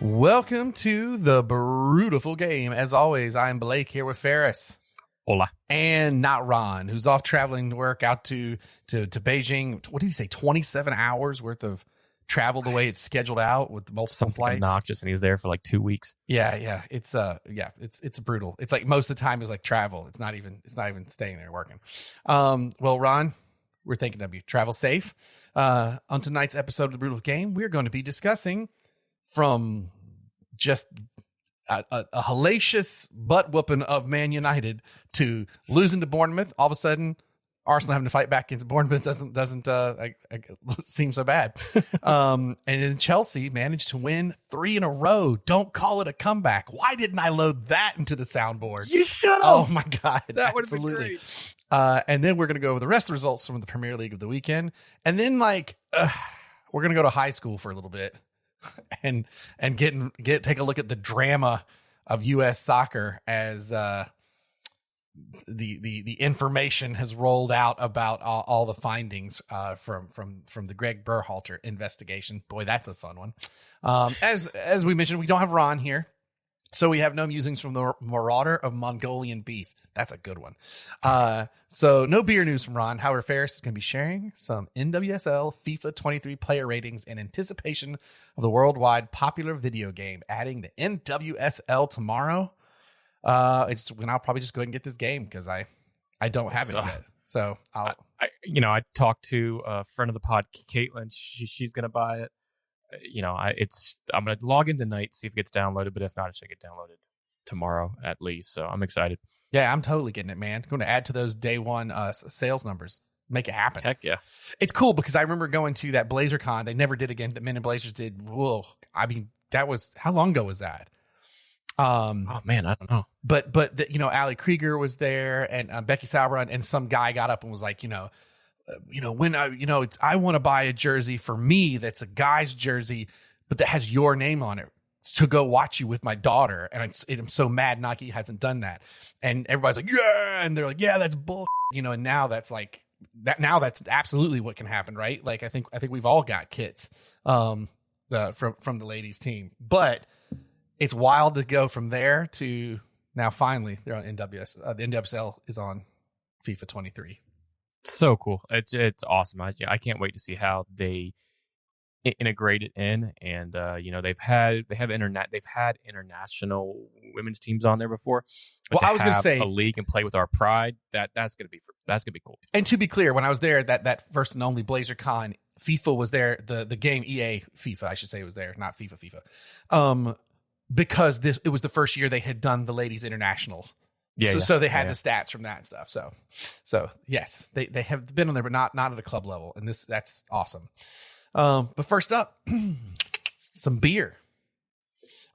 Welcome to the Brutal Game. As always, I am Blake here with Ferris. Hola. And not Ron, who's off traveling to work out to Beijing. What did he say? 27 hours worth of travel the way it's scheduled out with multiple flights. Obnoxious, and he's there for like 2 weeks. Yeah. It's brutal. It's like most of the time is like travel. It's not even staying there working. Well, Ron, we're thinking of you. Travel safe. On tonight's episode of the Brutal Game, we're going to be discussing from just a hellacious butt whooping of Man United to losing to Bournemouth. All of a sudden, Arsenal having to fight back against Bournemouth doesn't seem so bad. And then Chelsea managed to win 3 in a row. Don't call it a comeback. Why didn't I load that into the soundboard? You should have. Oh my God. That would have been great. And then we're going to go over the rest of the results from the Premier League of the weekend. And then we're going to go to high school for a little bit and take a look at the drama of U.S. soccer as the information has rolled out about all the findings from the Greg Berhalter investigation. Boy, that's a fun one. As we mentioned, we don't have Ron here, so we have no musings from the Marauder of Mongolian Beef. That's a good one. So no beer news from Ron. However, Ferris is going to be sharing some NWSL FIFA 23 player ratings in anticipation of the worldwide popular video game, adding the NWSL tomorrow. I'll probably just go ahead and get this game because I don't have it yet. So I talked to a friend of the pod, Caitlin. She's going to buy it. I'm going to log in tonight, see if it gets downloaded, but if not, it should get downloaded tomorrow at least. So I'm excited. Yeah, I'm totally getting it, man. Going to add to those day one sales numbers. Make it happen. Heck yeah. It's cool because I remember going to that BlazerCon. They never did again. The Men in Blazers did. Whoa. I mean, that was, how long ago was that? Oh man, I don't know. But Ali Krieger was there and Becky Sauerbrunn, and some guy got up and was like, when I want to buy a jersey for me that's a guy's jersey, but that has your name on it, to go watch you with my daughter. And I'm so mad Nike hasn't done that. And everybody's like, yeah. And they're like, yeah, that's bull. And now that's like that. Now that's absolutely what can happen, right? Like I think we've all got kits from the ladies team, but it's wild to go from there to now. Finally, they're on NWS. The NWSL is on FIFA 23. So cool. It's awesome. I can't wait to see how they integrate it in, and they've had international women's teams on there before. But I was going to say a league and play with our pride. That's going to be cool. And to be clear, when I was there, that first and only BlazerCon, FIFA was there. The game EA FIFA, I should say, was there, not FIFA. Because it was the first year they had done the ladies internationals. So they had the stats from that and stuff. So yes, they have been on there, but not at a club level. And that's awesome. But first up, some beer.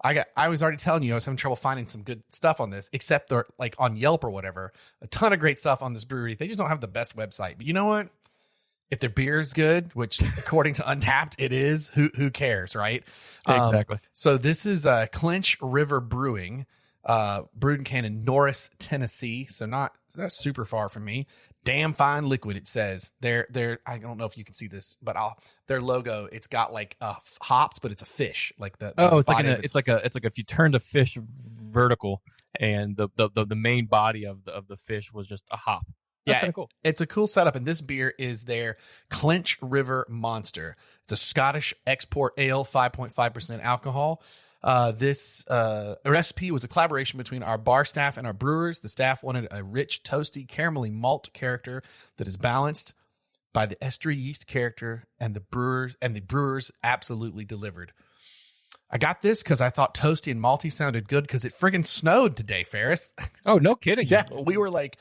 I was already telling you, I was having trouble finding some good stuff on this, except they're like on Yelp or whatever, a ton of great stuff on this brewery. They just don't have the best website, but you know what? If their beer is good, which according to Untapped, it is, who cares, right? Exactly. So this is Clinch River Brewing, brewed in can in Norris, Tennessee. So not super far from me. Damn fine liquid, it says. They're I don't know if you can see this, but their logo, it's got like hops, but it's a fish. Like it's like if you turned a fish vertical and the main body of the fish was just a hop. That's kind of cool. It's a cool setup, and this beer is their Clinch River Monster. It's a Scottish export ale, 5.5% alcohol. This recipe was a collaboration between our bar staff and our brewers. The staff wanted a rich, toasty, caramelly malt character that is balanced by the estery yeast character, and the brewers absolutely delivered. I got this because I thought toasty and malty sounded good because it friggin' snowed today, Ferris. Oh, no kidding. Yeah, we were like,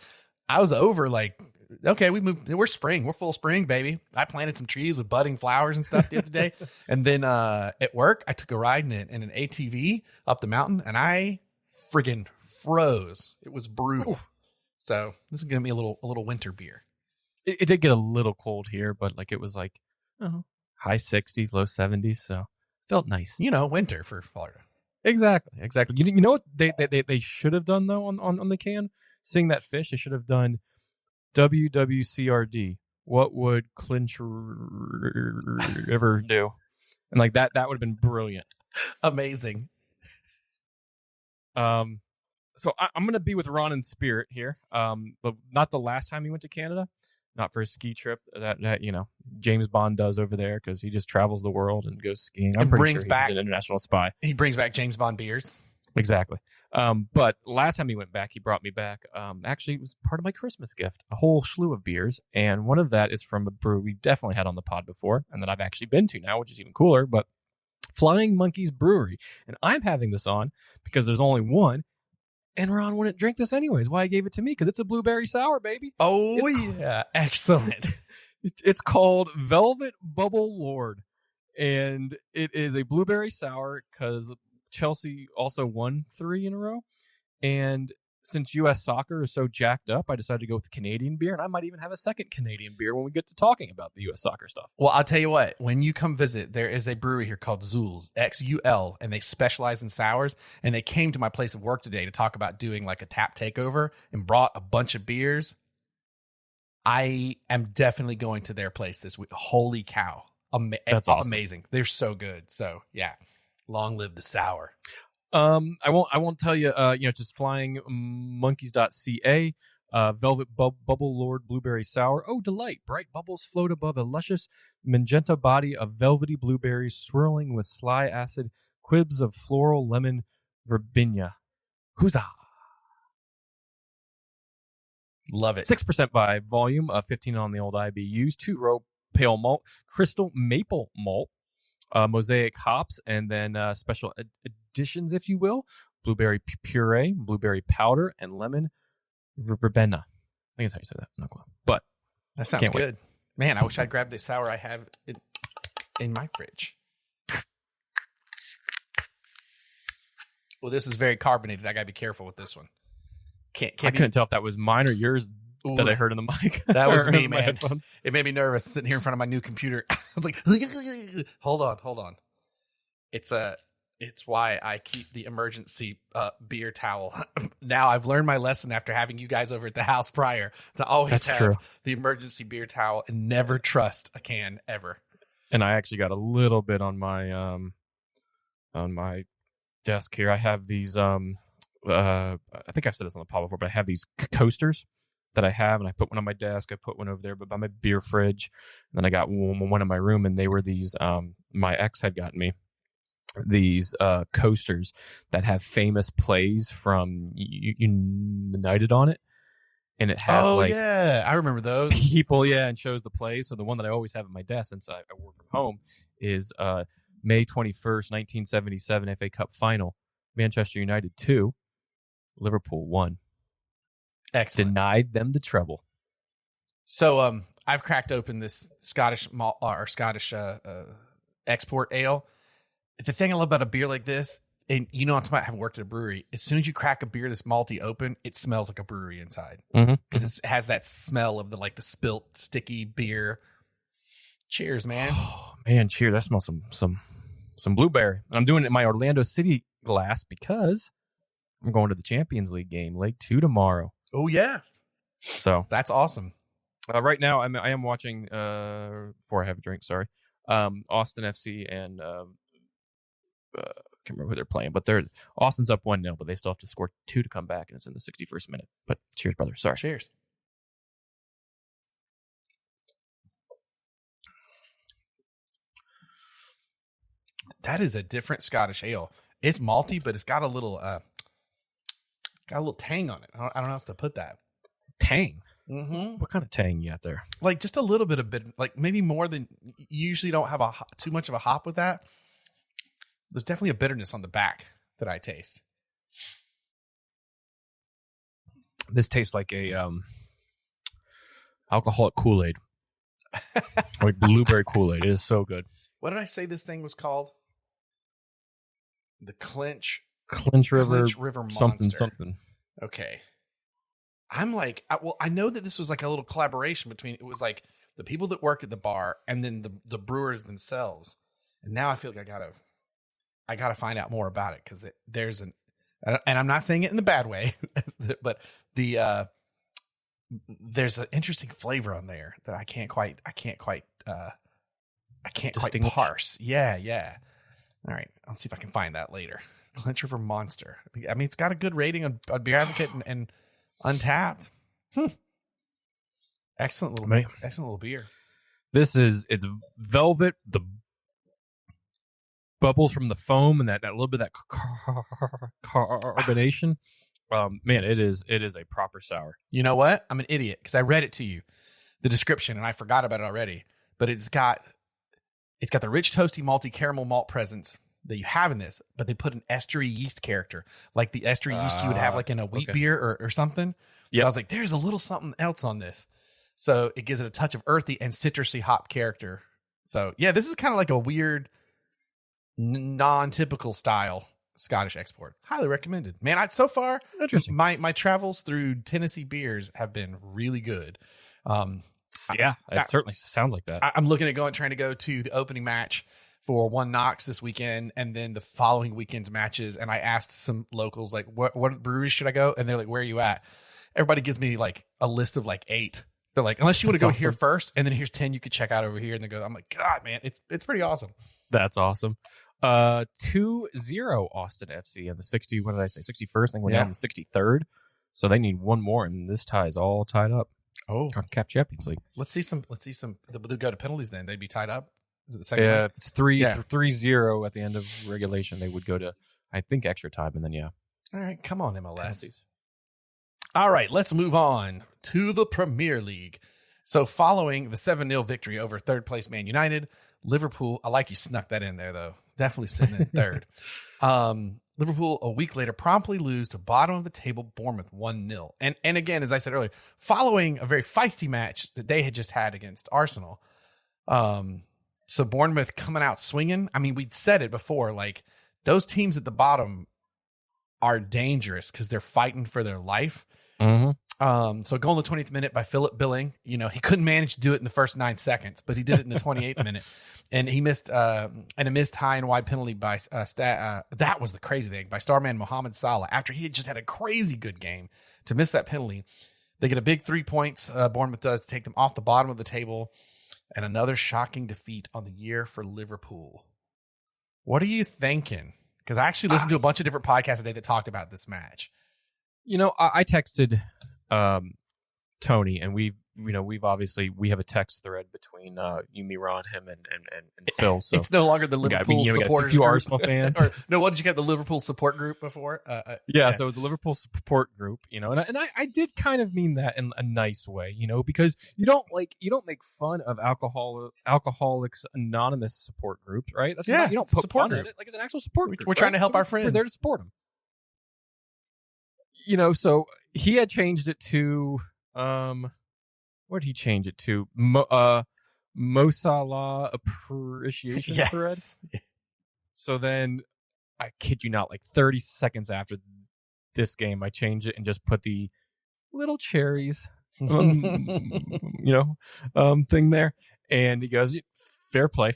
I was over like, okay, we're spring. We're full spring, baby. I planted some trees with budding flowers and stuff the other day. And then at work, I took a ride in an ATV up the mountain, and I friggin' froze. It was brutal. Ooh. So this is going to be a little winter beer. It did get a little cold here, but like it was like high 60s, low 70s. So felt nice. Winter for Florida. Exactly. You know what they should have done though on the can? Seeing that fish, they should have done WWCRD. What would Clinch River do? And like that would have been brilliant. Amazing. So I'm going to be with Ron in spirit here. But not the last time he went to Canada, not for a ski trip that James Bond does over there because he just travels the world and goes skiing. I'm pretty sure he's an international spy. He brings back James Bond beers. Exactly. But last time he went back, he brought me back. Actually, it was part of my Christmas gift, a whole slew of beers, and one of that is from a brew we definitely had on the pod before, and that I've actually been to now, which is even cooler. But Flying Monkeys Brewery, and I'm having this on because there's only one. And Ron wouldn't drink this anyways. Why he gave it to me? Because it's a blueberry sour, baby. Oh, yeah. Excellent. It's called Velvet Bubble Lord. And it is a blueberry sour because Chelsea also won 3 in a row. And since U.S. soccer is so jacked up, I decided to go with the Canadian beer. And I might even have a second Canadian beer when we get to talking about the U.S. soccer stuff. Well, I'll tell you what. When you come visit, there is a brewery here called Xul, Xul, and they specialize in sours. And they came to my place of work today to talk about doing like a tap takeover and brought a bunch of beers. I am definitely going to their place this week. Holy cow. That's awesome. Amazing. They're so good. So, yeah. Long live the sour. I won't tell you, just flyingmonkeys.ca, Velvet Bubble Lord Blueberry Sour. Oh, delight. Bright bubbles float above a luscious magenta body of velvety blueberries swirling with sly acid, quibs of floral lemon verbena. Huzzah. Love it. 6% by volume, 15 on the old IBUs, 2-row pale malt, crystal maple malt, mosaic hops, and then special additions, if you will, blueberry puree, blueberry powder, and lemon verbena. I think that's how you say that. No clue. But that sounds good. Man, I wish I'd grabbed the sour I have in my fridge. Well, this is very carbonated. I got to be careful with this one. I couldn't tell if that was mine or yours. Ooh, that I heard in the mic. That was me, man. It made me nervous sitting here in front of my new computer. I was like, hold on. It's why I keep the emergency beer towel. Now I've learned my lesson after having you guys over at the house prior to always have the emergency beer towel and never trust a can ever. And I actually got a little bit on my desk here. I have these I think I've said this on the pod before, but I have these coasters that I have, and I put one on my desk. I put one over there, but by my beer fridge. And then I got one in my room, and they were these. My ex had gotten me these coasters that have famous plays from United on it, and it has I remember those people, and shows the plays. So the one that I always have at my desk since I work from home is May 21st, 1977 FA Cup final, Manchester United 2, Liverpool 1. Excellent. Denied them the treble. So I've cracked open this Scottish malt or Scottish export ale. The thing I love about a beer like this, and you know, I'm talking about having worked at a brewery, as soon as you crack a beer this malty open, it smells like a brewery inside because it has that smell of the spilt sticky beer. Cheers, man! Oh, man, cheers! That smells some blueberry. I'm doing it in my Orlando City glass because I'm going to the Champions League game, Leg 2 tomorrow. Oh yeah, so that's awesome. Right now, I am watching. Before I have a drink, sorry. Austin FC and can't remember who they're playing, but Austin's up 1-0, but they still have to score 2 to come back, and it's in the 61st minute. But cheers, brother. Sorry. Cheers. That is a different Scottish ale. It's malty, but it's got a little tang on it. I don't know how else to put that. Tang? Mm-hmm. What kind of tang you got there? Like just a little bit of like maybe more than you usually don't have too much of a hop with that. There's definitely a bitterness on the back that I taste. This tastes like a alcoholic Kool-Aid. Like blueberry Kool-Aid. It is so good. What did I say this thing was called? The Clinch River Monster. something. Okay. I'm like, I know that this was like a little collaboration between, it was like the people that work at the bar and then the brewers themselves. And now I feel like I gotta find out more about it because there's and I'm not saying it in the bad way, but there's an interesting flavor on there that I can't quite parse. Yeah. All right, I'll see if I can find that later. Clincher for Monster. I mean, it's got a good rating on Beer Advocate and Untapped. Excellent little beer. It's velvet, the bubbles from the foam, and that little bit of that carbonation. Man, it is a proper sour. You know what? I'm an idiot because I read it to you, the description, and I forgot about it already. But it's got the rich, toasty, malty caramel malt presence that you have in this, but they put an estery yeast character, like the estery yeast you would have like in a wheat beer or something. So I was like, there's a little something else on this. So it gives it a touch of earthy and citrusy hop character. So yeah, this is kind of like a weird, non-typical style Scottish export. Highly recommended. Man, so far, interesting. My travels through Tennessee beers have been really good. It certainly sounds like that. I'm looking at trying to go to the opening match for One Knox this weekend, and then the following weekend's matches. And I asked some locals, like, what breweries should I go? And they're like, where are you at? Everybody gives me like a list of like 8. They're like, unless you want to go here first, and then here's 10 you could check out over here. And they go, I'm like, God, man, it's pretty awesome. That's awesome. 2-0 Austin FC and the 60. What did I say? 61st. I think we're down to the 63rd. So they need one more, and this tie is all tied up. Oh, on Cap Champions League. Let's see some. They'll go to penalties. Then they'd be tied up. Is it the second? Yeah, if it's 3-0 at the end of regulation, they would go to, I think, extra time, and then All right, come on, MLS. Penalties. All right, let's move on to the Premier League. So following the 7-0 victory over third place Man United, Liverpool, I like you snuck that in there, though. Definitely sitting in third. Liverpool, a week later, promptly lose to bottom of the table Bournemouth 1-0. And again, as I said earlier, following a very feisty match that they had just had against Arsenal. So Bournemouth coming out swinging. I mean, we'd said it before, like those teams at the bottom are dangerous because they're fighting for their life. Mm-hmm. So goal in the 20th minute by Philip Billing. You know, he couldn't manage to do it in the first 9 seconds, but he did it in the 28th minute. And he missed and a missed high and wide penalty by that was the crazy thing, by starman Mohamed Salah. After he had just had a crazy good game, to miss that penalty, they get a big 3 points. Bournemouth does to take them off the bottom of the table, and another shocking defeat on the year for Liverpool. What are you thinking? Because I actually listened to a bunch of different podcasts today that talked about this match. You know, I texted Tony, and we have a text thread between you, me, Ron, him, and Phil. So it's no longer the Liverpool supporters. A few group. Arsenal fans. No, what did you get? The Liverpool support group before? So it was the Liverpool support group. You know, and I did kind of mean that in a nice way. You know, because you don't make fun of Alcoholics Anonymous support groups, right? That's you don't put fun in it. Like it's an actual support group. We're trying to help our friends. We're there to support them. You know, so he had changed it to what did he change it to? Mo Salah appreciation thread. So then, I kid you not, like 30 seconds after this game, I changed it and just put the little cherries, thing there. And he goes, fair play.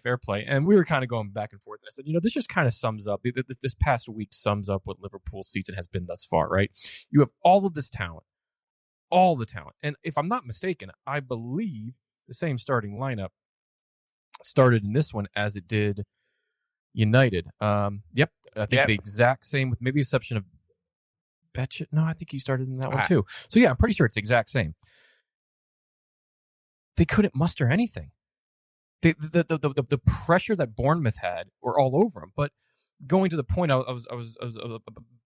And we were kind of going back and forth. I said, this just kind of sums up, this past week sums up what Liverpool's season has been thus far, right? You have all of this talent. All the talent. And if I'm not mistaken, I believe the same starting lineup started in this one as it did United. I think the exact same, with maybe the exception of Betchett. No, I think he started in that one too. So yeah, I'm pretty sure it's the exact same. They couldn't muster anything. The pressure that Bournemouth had were all over them. But going to the point I was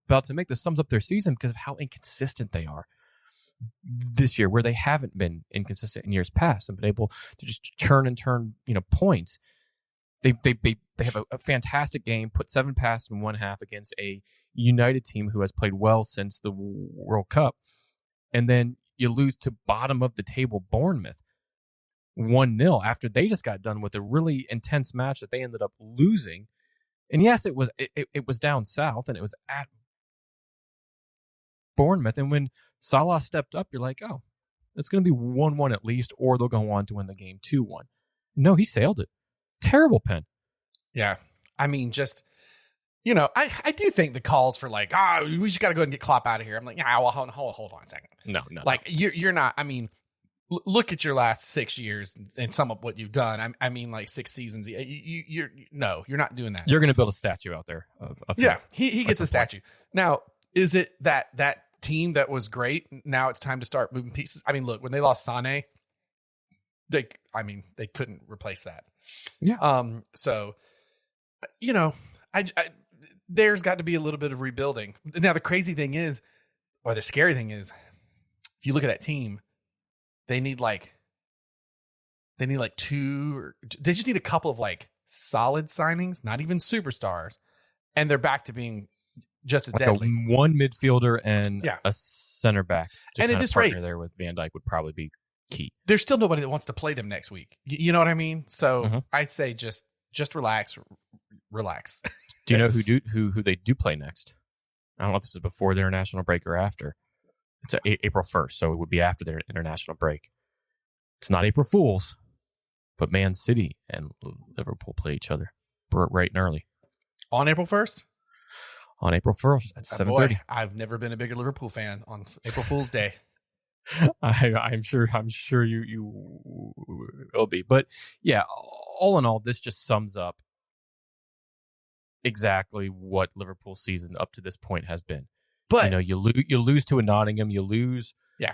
about to make, this sums up their season because of how inconsistent they are this year, where they haven't been inconsistent in years past and been able to just churn and turn, points. They have a fantastic game, put 7 past in one half against a United team who has played well since the World Cup. And then you lose to bottom of the table Bournemouth 1-0 after they just got done with a really intense match that they ended up losing. And yes, it was down south and it was at Bournemouth. And when Salah stepped up, you're like, oh, it's going to be 1-1 at least, or they'll go on to win the game 2-1. No, he sailed it. Terrible pen. Yeah. I mean, just, I do think the calls for like, we just got to go ahead and get Klopp out of here. I'm like, well, hold on a second. No. Like, you're not, I mean, look at your last 6 years and sum up what you've done. I mean, like 6 seasons. You're not doing that. You're going to build a statue out there. Of yeah, he gets a statue. Now, is it that team that was great? Now it's time to start moving pieces. I mean, look, when they lost Sane, they couldn't replace that. Yeah. So, I there's got to be a little bit of rebuilding. Now, the crazy thing is, or the scary thing is, if you look at that team, they just need a couple of like solid signings, not even superstars, and they're back to being just as deadly. One midfielder and a center back. And at this rate, there with Van Dijk would probably be key. There's still nobody that wants to play them next week. You know what I mean? So I'd say just relax. Do you know who they do play next? I don't know if this is before the international break or after. It's April 1st, so it would be after their international break. It's not April Fool's, but Man City and Liverpool play each other bright and early. On April 1st? On April 1st at 7:30. I've never been a bigger Liverpool fan on April Fool's Day. I'm sure you will be. But yeah, all in all, this just sums up exactly what Liverpool's season up to this point has been. But you lose to a Nottingham, you lose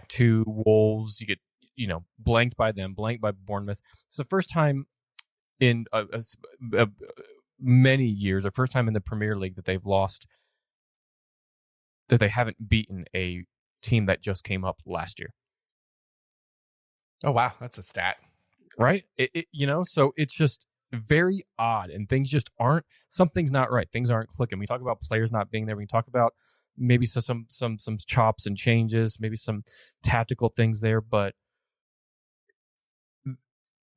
to Wolves, you get blanked by them, blanked by Bournemouth. It's the first time in many years, or first time in the Premier League that they've lost, that they haven't beaten a team that just came up last year. Oh wow, that's a stat, right? So it's just very odd, and things just aren't. Something's not right. Things aren't clicking. We talk about players not being there. We can talk about maybe some chops and changes, maybe some tactical things there, but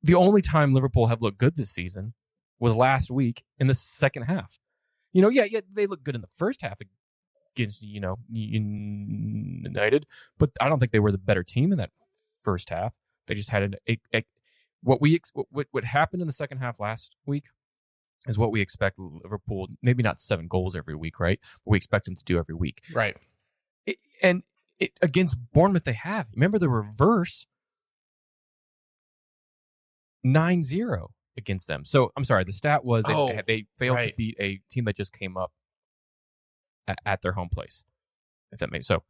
the only time Liverpool have looked good this season was last week in the second half. They looked good in the first half against United, but I don't think they were the better team in that first half. They just had what happened in the second half last week is what we expect Liverpool, maybe not 7 goals every week, right? But we expect them to do every week. Right. Against Bournemouth, they have. Remember the reverse 9-0 against them. So, I'm sorry, the stat was they failed to beat a team that just came up at their home place, if that makes so.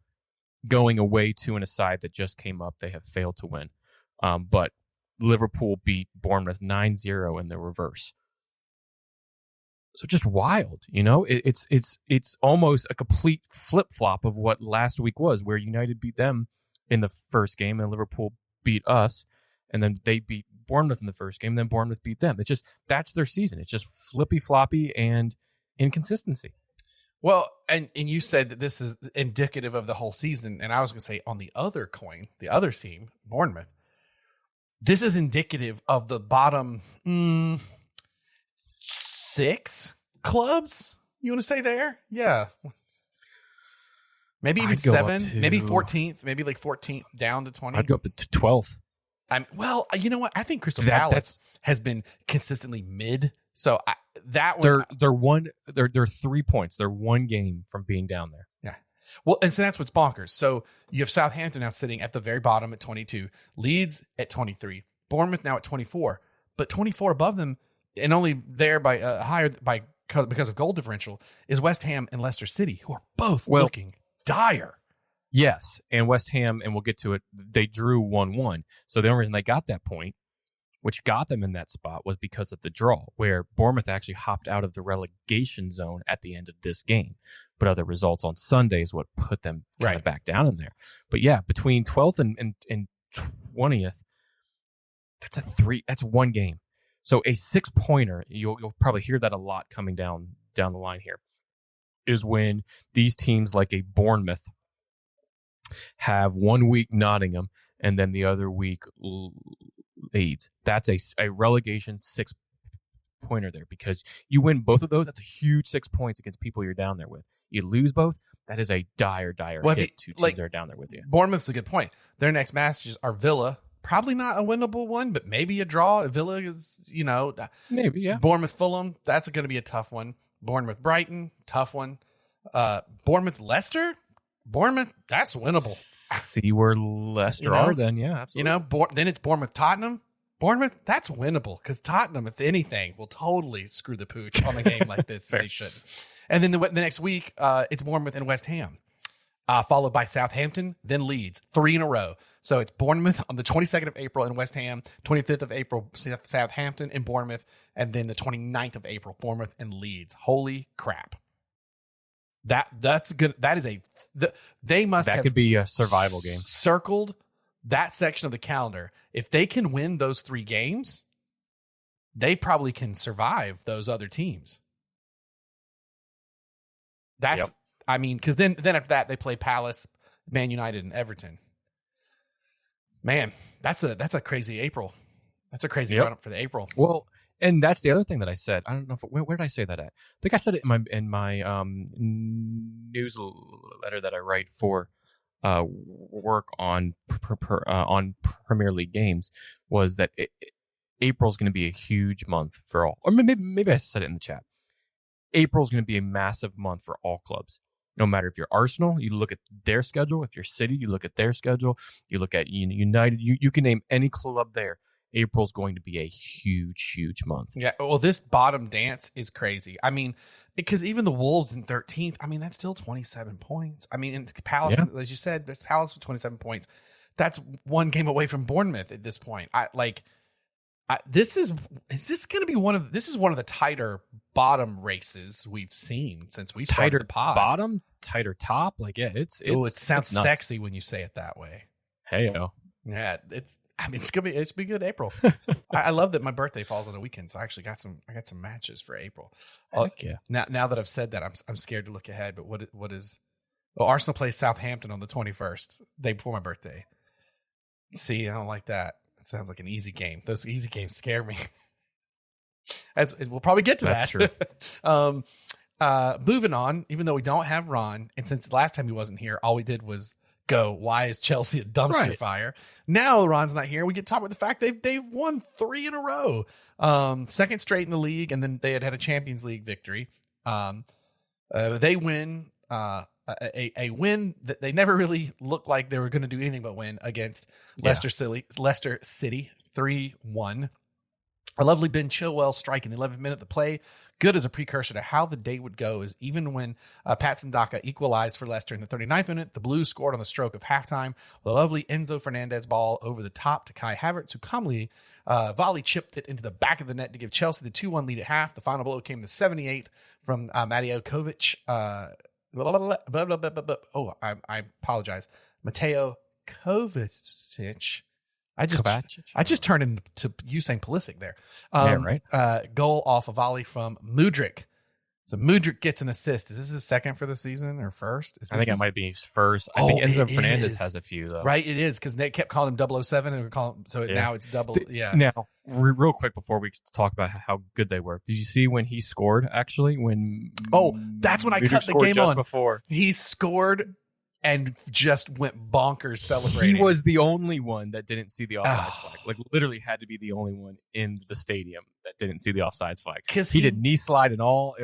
Going away to a side that just came up, they have failed to win. But Liverpool beat Bournemouth 9-0 in the reverse. So just wild, it's almost a complete flip-flop of what last week was, where United beat them in the first game and Liverpool beat us, and then they beat Bournemouth in the first game, and then Bournemouth beat them. It's just, that's their season. It's just flippy-floppy and inconsistency. Well, and you said that this is indicative of the whole season, and I was going to say on the other coin, the other team, Bournemouth, this is indicative of the bottom 6 clubs. You want to say there? Yeah. Maybe even 7, maybe 14th, maybe like 14th down to 20. I'd go up to 12th. Well, you know what? I think Crystal Palace has been consistently mid. So they're 3 points. They're 1 game from being down there. Yeah. Well, and so that's what's bonkers. So you have Southampton now sitting at the very bottom at 22, Leeds at 23, Bournemouth now at 24, but 24 above them and only there by higher because of goal differential is West Ham and Leicester City, who are both looking dire. Yes, and West Ham, and we'll get to it, they drew 1-1. So the only reason they got that point, which got them in that spot, was because of the draw, where Bournemouth actually hopped out of the relegation zone at the end of this game. But other results on Sunday is what put them kind of back down in there. But yeah, between 12th and 20th, that's 1 game. So a 6-pointer, you'll probably hear that a lot coming down the line here, is when these teams like a Bournemouth have 1 week Nottingham and then the other week Leeds. That's a relegation 6-pointer there, because you win both of those, that's a huge 6 points against people you're down there with. You lose both, that is a dire hit to teams that are down there with you. Bournemouth's a good point. Their next matches are Villa. Probably not a winnable one, but maybe a draw. Villa is, maybe, yeah. Bournemouth Fulham, that's going to be a tough one. Bournemouth Brighton, tough one. Bournemouth Leicester, Bournemouth, that's winnable. See where Leicester are then. Yeah, absolutely. Then it's Bournemouth, Tottenham. Bournemouth, that's winnable because Tottenham, if anything, will totally screw the pooch on a game like this. They should. And then the next week, it's Bournemouth and West Ham, followed by Southampton, then Leeds, 3 in a row. So it's Bournemouth on the 22nd of April in West Ham, 25th of April, Southampton and Bournemouth, and then the 29th of April, Bournemouth and Leeds. Holy crap. That's good. That is they must that have could be a survival game. Circled that section of the calendar. If they can win those 3 games, they probably can survive those other teams. That's, I mean, because then after that they play Palace, Man United, and Everton. Man, that's a crazy April. That's a crazy run up for the April. Well, and that's the other thing that I said. I don't know where did I say that at? I think I said it in my newsletter that I write for work on Premier League games, was that April's going to be a huge month for all. Or maybe I said it in the chat. April's going to be a massive month for all clubs. No matter if you're Arsenal, you look at their schedule. If you're City, you look at their schedule. You look at United. You can name any club there. April's going to be a huge, huge month. Yeah, well, this bottom dance is crazy. I mean, because even the Wolves in 13th, I mean, that's still 27 points. I mean, and Palace, as you said, there's Palace with 27 points. That's one game away from Bournemouth at this point. This is going to be one of the tighter bottom races we've seen since we started the pod. Bottom, tighter top. Like, yeah, it sounds sexy when you say it that way. Hey-o. Yeah, it's gonna be good April. I love that my birthday falls on a weekend, so I actually got some matches for April. Heck yeah. Now that I've said that, I'm scared to look ahead. But what is? Well, Arsenal plays Southampton on the 21st, day before my birthday. See, I don't like that. It sounds like an easy game. Those easy games scare me. We'll probably get to that. True. Moving on, even though we don't have Ron, and since the last time he wasn't here, all we did was go, why is Chelsea a dumpster fire? Now Ron's not here. We get to talk about the fact they've won 3 in a row. Second straight in the league, and then they had a Champions League victory. They win a win that they never really looked like they were going to do anything but win against Leicester City 3-1. A lovely Ben Chilwell strike in the 11th minute of the play. Good as a precursor to how the day would go, is even when Patson Daka equalized for Leicester in the 39th minute, the Blues scored on the stroke of halftime. The lovely Enzo Fernandez ball over the top to Kai Havertz, who calmly volley chipped it into the back of the net to give Chelsea the 2-1 lead at half. The final blow came the 78th from Mateo Kovac. I apologize. Mateo Kovacic. I just turned into Usain Pulisic there. Goal off a volley from Mudryk. So Mudryk gets an assist. Is this his second for the season or first? I think it might be his first. I think Enzo Fernandez has a few, though. Right, it is, because they kept calling him 007, and we call him, so now it's double. Yeah. Now, real quick before we talk about how good they were, did you see when he scored, actually? That's when I cut the game on. Before. He scored and just went bonkers celebrating. He was the only one that didn't see the offsides flag. Like, literally had to be the only one in the stadium that didn't see the offsides flag. Because he did knee slide and all.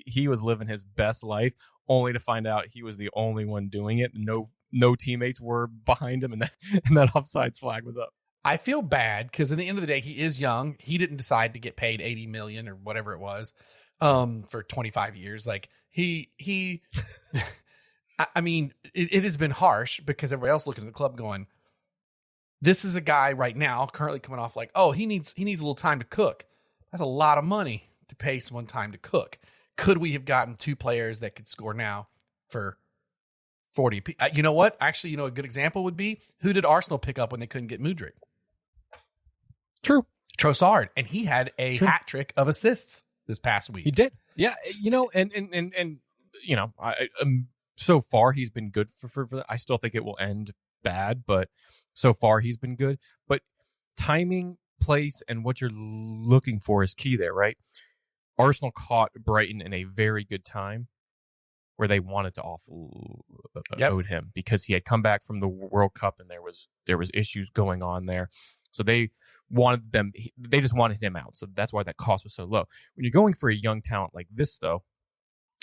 He was living his best life, only to find out he was the only one doing it. No teammates were behind him, and that offsides flag was up. I feel bad because at the end of the day, he is young. He didn't decide to get paid $80 million or whatever it was for 25 years. Like he I mean, it has been harsh because everybody else looking at the club going, this is a guy right now currently coming off like, he needs a little time to cook. That's a lot of money to pay someone time to cook. Could we have gotten 2 players that could score now for 40? You know what? Actually, a good example would be, who did Arsenal pick up when they couldn't get Mudryk? True. Trossard. And he had a hat trick of assists this past week. He did. Yeah. So far, he's been good for that. I still think it will end bad, but so far he's been good. But timing, place, and what you're looking for is key there, right? Arsenal caught Brighton in a very good time where they wanted to offload him because he had come back from the World Cup and there was issues going on there. So they just wanted him out. So that's why that cost was so low. When you're going for a young talent like this, though,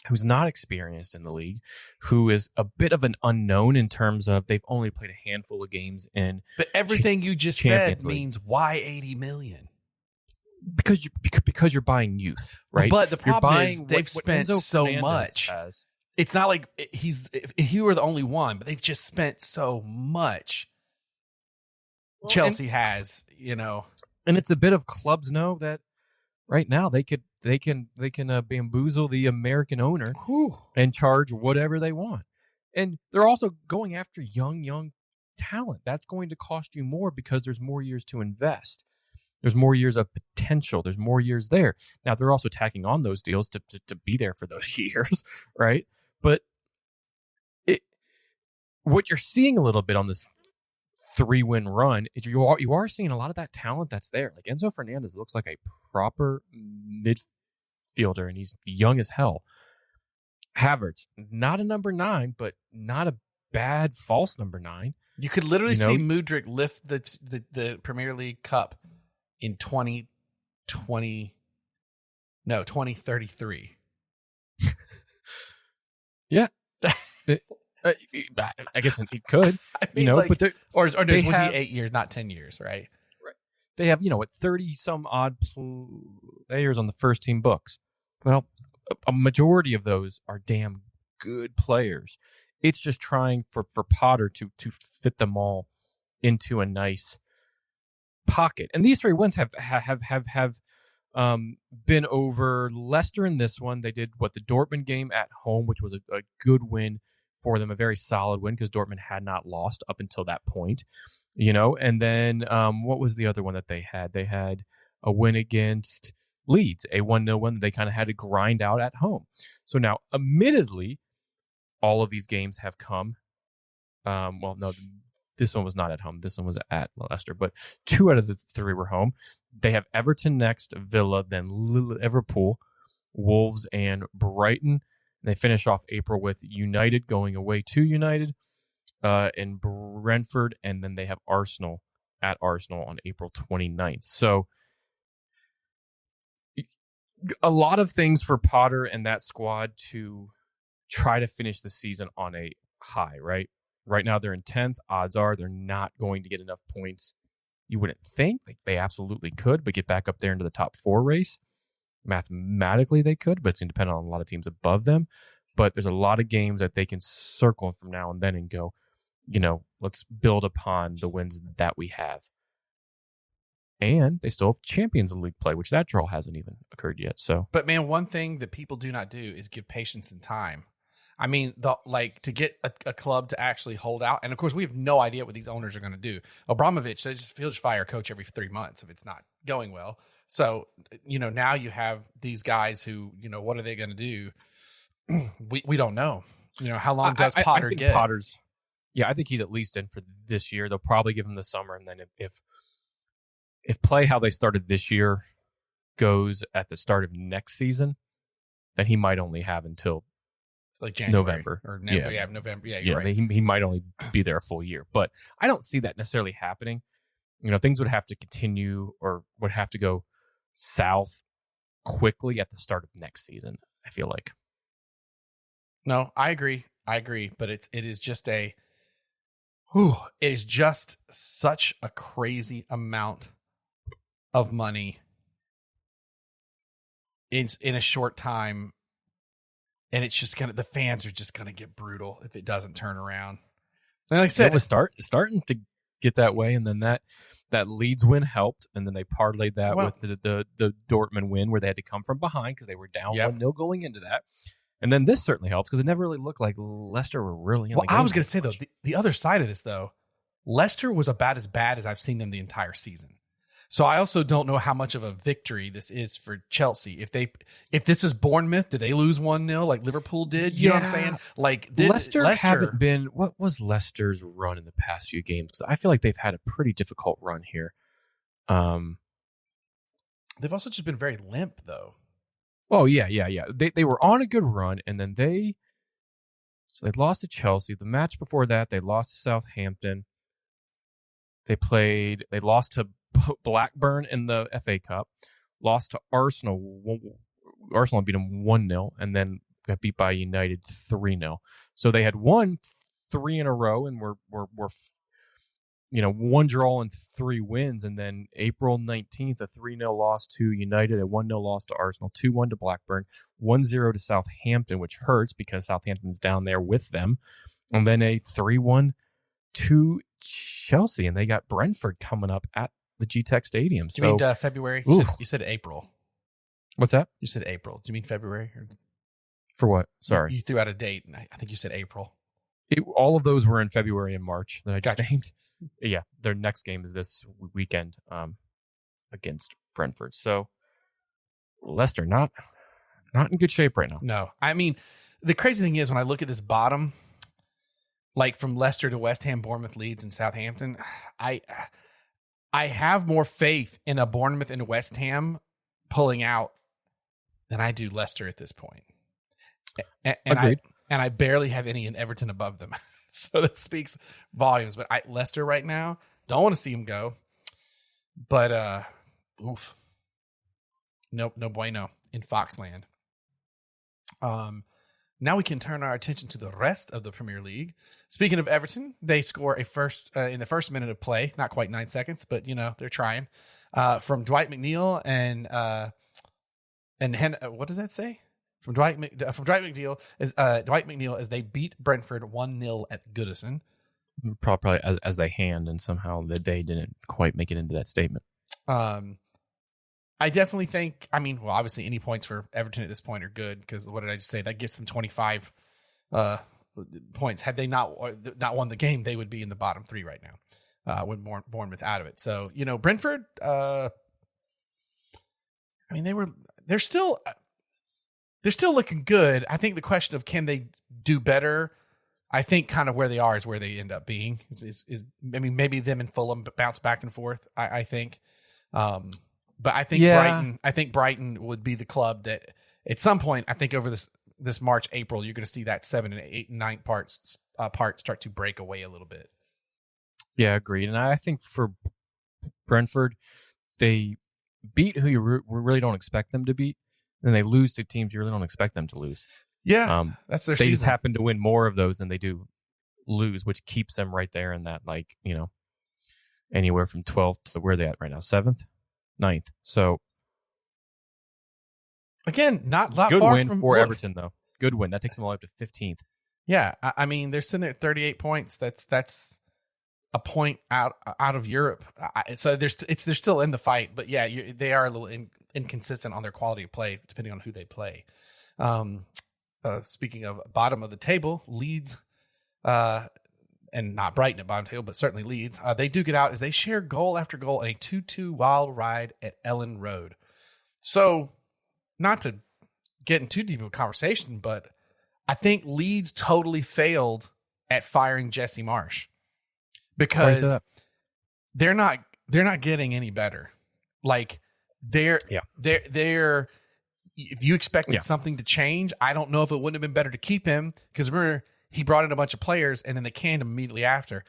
who's not experienced in the league, who is a bit of an unknown in terms of they've only played a handful of games in. But everything you just Champions said League. means why 80 million? Because you're buying youth, right? But the problem is what they've spent Enzo so Fernandez much. has. It's not like he were the only one, but they've just spent so much. Well, Chelsea has, you know, and it's a bit of clubs know that right now they can bamboozle the American owner and charge whatever they want, and they're also going after young talent. That's going to cost you more because there's more years to invest. There's more years of potential. There's more years there. Now they're also tacking on those deals to be there for those years, right? But what you're seeing a little bit on this 3-win run is you are seeing a lot of that talent that's there. Like Enzo Fernandez looks like a proper midfielder, and he's young as hell. Havertz, not a number 9, but not a bad false number 9. You could literally see Mudryk lift the Premier League Cup in 2033. Yeah. I guess he could. I mean, but was he 8 years, not 10 years, right? Right. They have, 30 some odd players on the first team books. Well, a majority of those are damn good players. It's just trying for Potter to fit them all into a nice pocket. And these 3 wins have been over Leicester in this one. They did the Dortmund game at home, which was a good win for them, a very solid win because Dortmund had not lost up until that point, And then what was the other one that they had? They had a win against Leeds, a 1-0 win that they kind of had to grind out at home. So now, admittedly, all of these games have come. This one was not at home. This one was at Leicester, but 2 out of the 3 were home. They have Everton next, Villa, then Liverpool, Wolves, and Brighton. They finish off April with United going away to United, and Brentford, and then they have Arsenal at Arsenal on April 29th. So a lot of things for Potter and that squad to try to finish the season on a high, right? Right now they're in 10th. Odds are they're not going to get enough points. You wouldn't think. They absolutely could, but get back up there into the top 4 race. Mathematically they could, but it's going to depend on a lot of teams above them. But there's a lot of games that they can circle from now and then and go, let's build upon the wins that we have. And they still have Champions League play, which that draw hasn't even occurred yet. So, but man, one thing that people do not do is give patience and time. I mean, to get a club to actually hold out, and of course, we have no idea what these owners are going to do. Abramovich, he'll just fire a coach every 3 months if it's not going well. So, now you have these guys who, what are they going to do? We don't know. How long does Potter I think get? I think he's at least in for this year. They'll probably give him the summer, and then if play how they started this year goes at the start of next season, then he might only have until like January November or November. Yeah, you're right. He might only be there a full year, but I don't see that necessarily happening. Things would have to continue or would have to go south quickly at the start of next season, I feel like. No, I agree, but it is just such a crazy amount of money in a short time. And it's just the fans are just gonna get brutal if it doesn't turn around. And like I said, it was starting to get that way, and then that Leeds win helped, and then they parlayed that with the Dortmund win where they had to come from behind because they were down 1-0 going into that. And then this certainly helps because it never really looked like Leicester were really in the game. I was gonna say though, the other side of this though, Leicester was about as bad as I've seen them the entire season. So I also don't know how much of a victory this is for Chelsea. If this is Bournemouth, did they lose 1-0 like Liverpool did? You know what I'm saying? Like Leicester haven't been. What was Leicester's run in the past few games? Because I feel like they've had a pretty difficult run here. They've also just been very limp though. Oh yeah. They were on a good run, and then they lost to Chelsea. The match before that, they lost to Southampton. They lost to Blackburn in the FA Cup, lost to Arsenal. Arsenal beat them 1-0, and then got beat by United 3-0. So they had won 3 in a row and were one draw and 3 wins. And then April 19th, a 3-0 loss to United, a 1-0 loss to Arsenal, 2-1 to Blackburn, 1-0 to Southampton, which hurts because Southampton's down there with them. And then a 3-1 to Chelsea. And they got Brentford coming up at the G-Tech Stadium. You mean February? You said April. What's that? You said April. Do you mean February? For what? Sorry. You threw out a date, and I think you said April. All of those were in February and March that I just Gotcha. named. Yeah, their next game is this weekend against Brentford. So Leicester not in good shape right now. No. I mean, the crazy thing is when I look at this bottom, like from Leicester to West Ham, Bournemouth, Leeds, and Southampton, I have more faith in a Bournemouth and a West Ham pulling out than I do Leicester at this point. Agreed. I barely have any in Everton above them. So that speaks volumes. But Leicester right now, don't want to see him go. But oof. Nope, no bueno in Foxland. Now we can turn our attention to the rest of the Premier League. Speaking of Everton, they score a first in the first minute of play, not quite 9 seconds, but they're trying. From Dwight McNeil and what does that say? From Dwight McNeil as they beat Brentford 1-0 at Goodison. Probably as they hand, and somehow that they didn't quite make it into that statement. I definitely think, obviously any points for Everton at this point are good because what did I just say? That gives them 25 points. Had they not won the game, they would be in the bottom 3 right now with Bournemouth out of it. So, Brentford, they're still looking good. I think the question of can they do better, I think kind of where they are is where they end up being. Maybe them and Fulham bounce back and forth, I think. But I think Brighton would be the club that at some point, I think over this March, April, you're going to see that 7 and 8 and 9 part start to break away a little bit. Yeah, agreed. And I think for Brentford, they beat who you really don't expect them to beat, and they lose to teams you really don't expect them to lose. Yeah, that's their season. They just happen to win more of those than they do lose, which keeps them right there in that, anywhere from 12th to where they at right now, 7th, 9th. So again, not good far win from for Everton though. Good win. That takes them all up to 15th. Yeah, they're sitting there at 38 points. That's a point out of Europe. So they're still in the fight, but yeah, they are a little inconsistent on their quality of play depending on who they play. Speaking of bottom of the table, Leeds, and not Brighton at bottom table, but certainly Leeds, they do get out as they share goal after goal in a 2-2 wild ride at Ellen Road. So, not to get into too deep of a conversation, but I think Leeds totally failed at firing Jesse Marsh because they're not getting any better. Like they're if you expected something to change, I don't know if it wouldn't have been better to keep him because remember he brought in a bunch of players and then they canned him immediately after.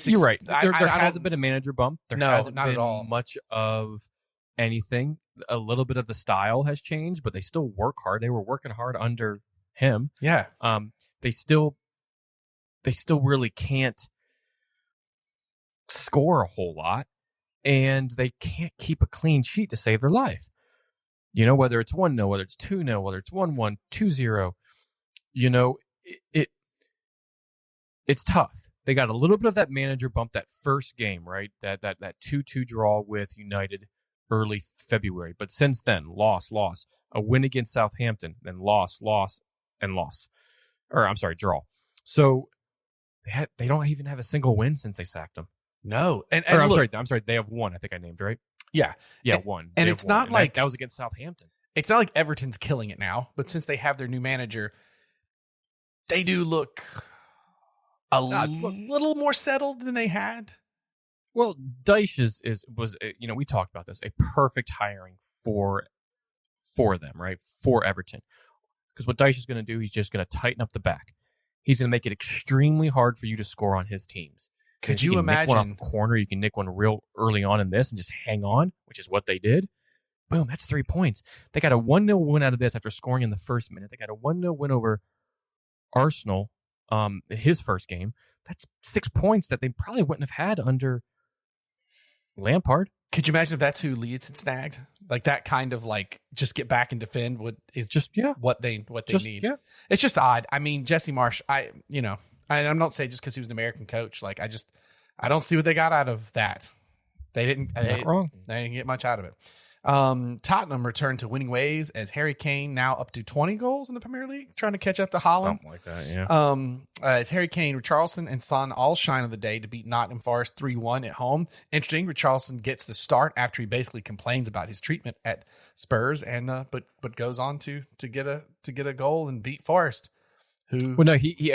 You're right. There hasn't been a manager bump. There hasn't not been at all. much of anything. A little bit of the style has changed, but they still work hard. They were working hard under him. Yeah. They still really can't score a whole lot, and they can't keep a clean sheet to save their life. Whether it's 1-0, whether it's 2-0, whether it's 1-1, 2-0, it's tough. They got a little bit of that manager bump that first game, right? That 2-2 draw with United early February. But since then, loss, a win against Southampton, then loss, and loss. Or I'm sorry, draw. So they don't even have a single win since they sacked him. No. I'm sorry, they have one, I think I named, right? Yeah. One. And it's not like that was against Southampton. It's not like Everton's killing it now, but since they have their new manager, they do look a little more settled than they had. Well, Dyche was we talked about this, a perfect hiring for them, right? For Everton. Because what Dyche is going to do, he's just going to tighten up the back. He's going to make it extremely hard for you to score on his teams. Could you imagine nick one off a corner? You can nick one real early on in this and just hang on, which is what they did. Boom, that's 3 points. They got a 1-0 win out of this after scoring in the first minute. They got a 1-0 win over Arsenal, his first game. That's 6 points that they probably wouldn't have had under Lampard. Could you imagine if that's who Leeds had snagged? Like that kind of like just get back and defend is just what they need. Yeah. It's just odd. I mean, Jesse Marsh, I'm not saying just because he was an American coach. Like I don't see what they got out of that. They didn't. Wrong. They didn't get much out of it. Tottenham returned to winning ways as Harry Kane now up to 20 goals in the Premier League, trying to catch up to Haaland. Something like that, yeah. It's Harry Kane, Richarlison, and Son all shine of the day to beat Nottingham Forest 3-1 at home. Interesting, Richarlison gets the start after he basically complains about his treatment at Spurs, and but goes on to get a goal and beat Forest. Well, no, he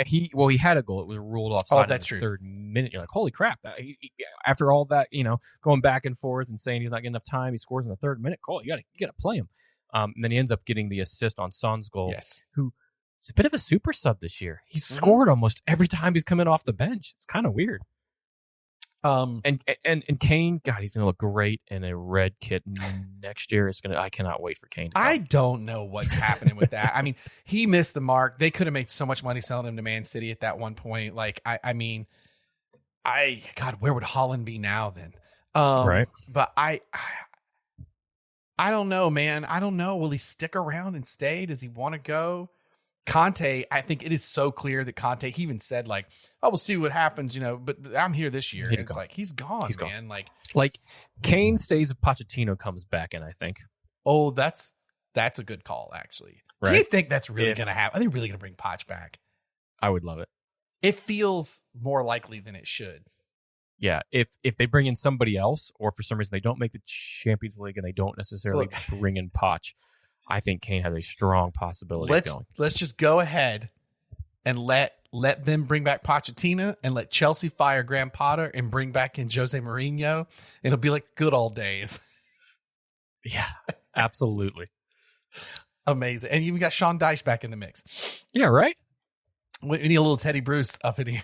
had a goal. It was ruled offside in the third minute. You're like, holy crap! After all that, going back and forth and saying he's not getting enough time, he scores in the third minute. Cool, you gotta play him. And then he ends up getting the assist on Son's goal. Yes, who is a bit of a super sub this year. He's scored almost every time he's coming off the bench. It's kind of weird. And Kane, God, he's gonna look great in a red kit next year. I cannot wait for Kane. I don't know what's happening with that. I mean, he missed the mark. They could have made so much money selling him to Man City at that one point. Like, God, where would Haaland be now then? Right. But I don't know, man. I don't know. Will he stick around and stay? Does he want to go? Conte, I think it is so clear that Conte, he even said like, "Oh, we'll see what happens," but I'm here this year. It's like he's gone, man. Like Kane stays if Pochettino comes back in, I think. Oh, that's a good call, actually. Right? Do you think that's really going to happen? Are they really going to bring Poch back? I would love it. It feels more likely than it should. Yeah, if they bring in somebody else, or for some reason they don't make the Champions League and they don't necessarily bring in Poch, I think Kane has a strong possibility of going. Let's just go ahead and let them bring back Pochettino and let Chelsea fire Graham Potter and bring back in Jose Mourinho. It'll be like good old days. Yeah, absolutely. Amazing. And you even got Sean Dyche back in the mix. Yeah, right? We need a little Teddy Bruce up in here.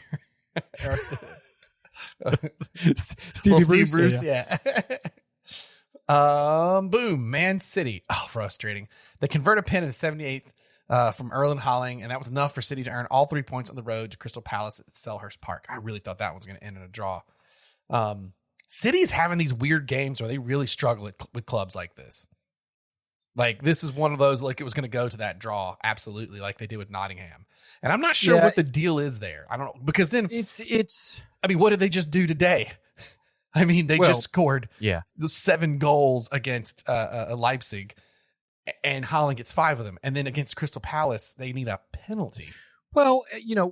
Steve Bruce, yeah. Boom, Man City. Oh, frustrating. They convert a pen in the 78th from Erling Haaland, and that was enough for City to earn all 3 points on the road to Crystal Palace at Selhurst Park. I really thought that was going to end in a draw. City is having these weird games where they really struggle with clubs like this. Like, this is one of those, like, it was going to go to that draw, absolutely, like they did with Nottingham. And I'm not sure what the deal is there. I don't know, because then it's. I mean, what did they just do today? I mean, they just scored 7 goals against Leipzig, and Haaland gets 5 of them. And then against Crystal Palace, they need a penalty. Well,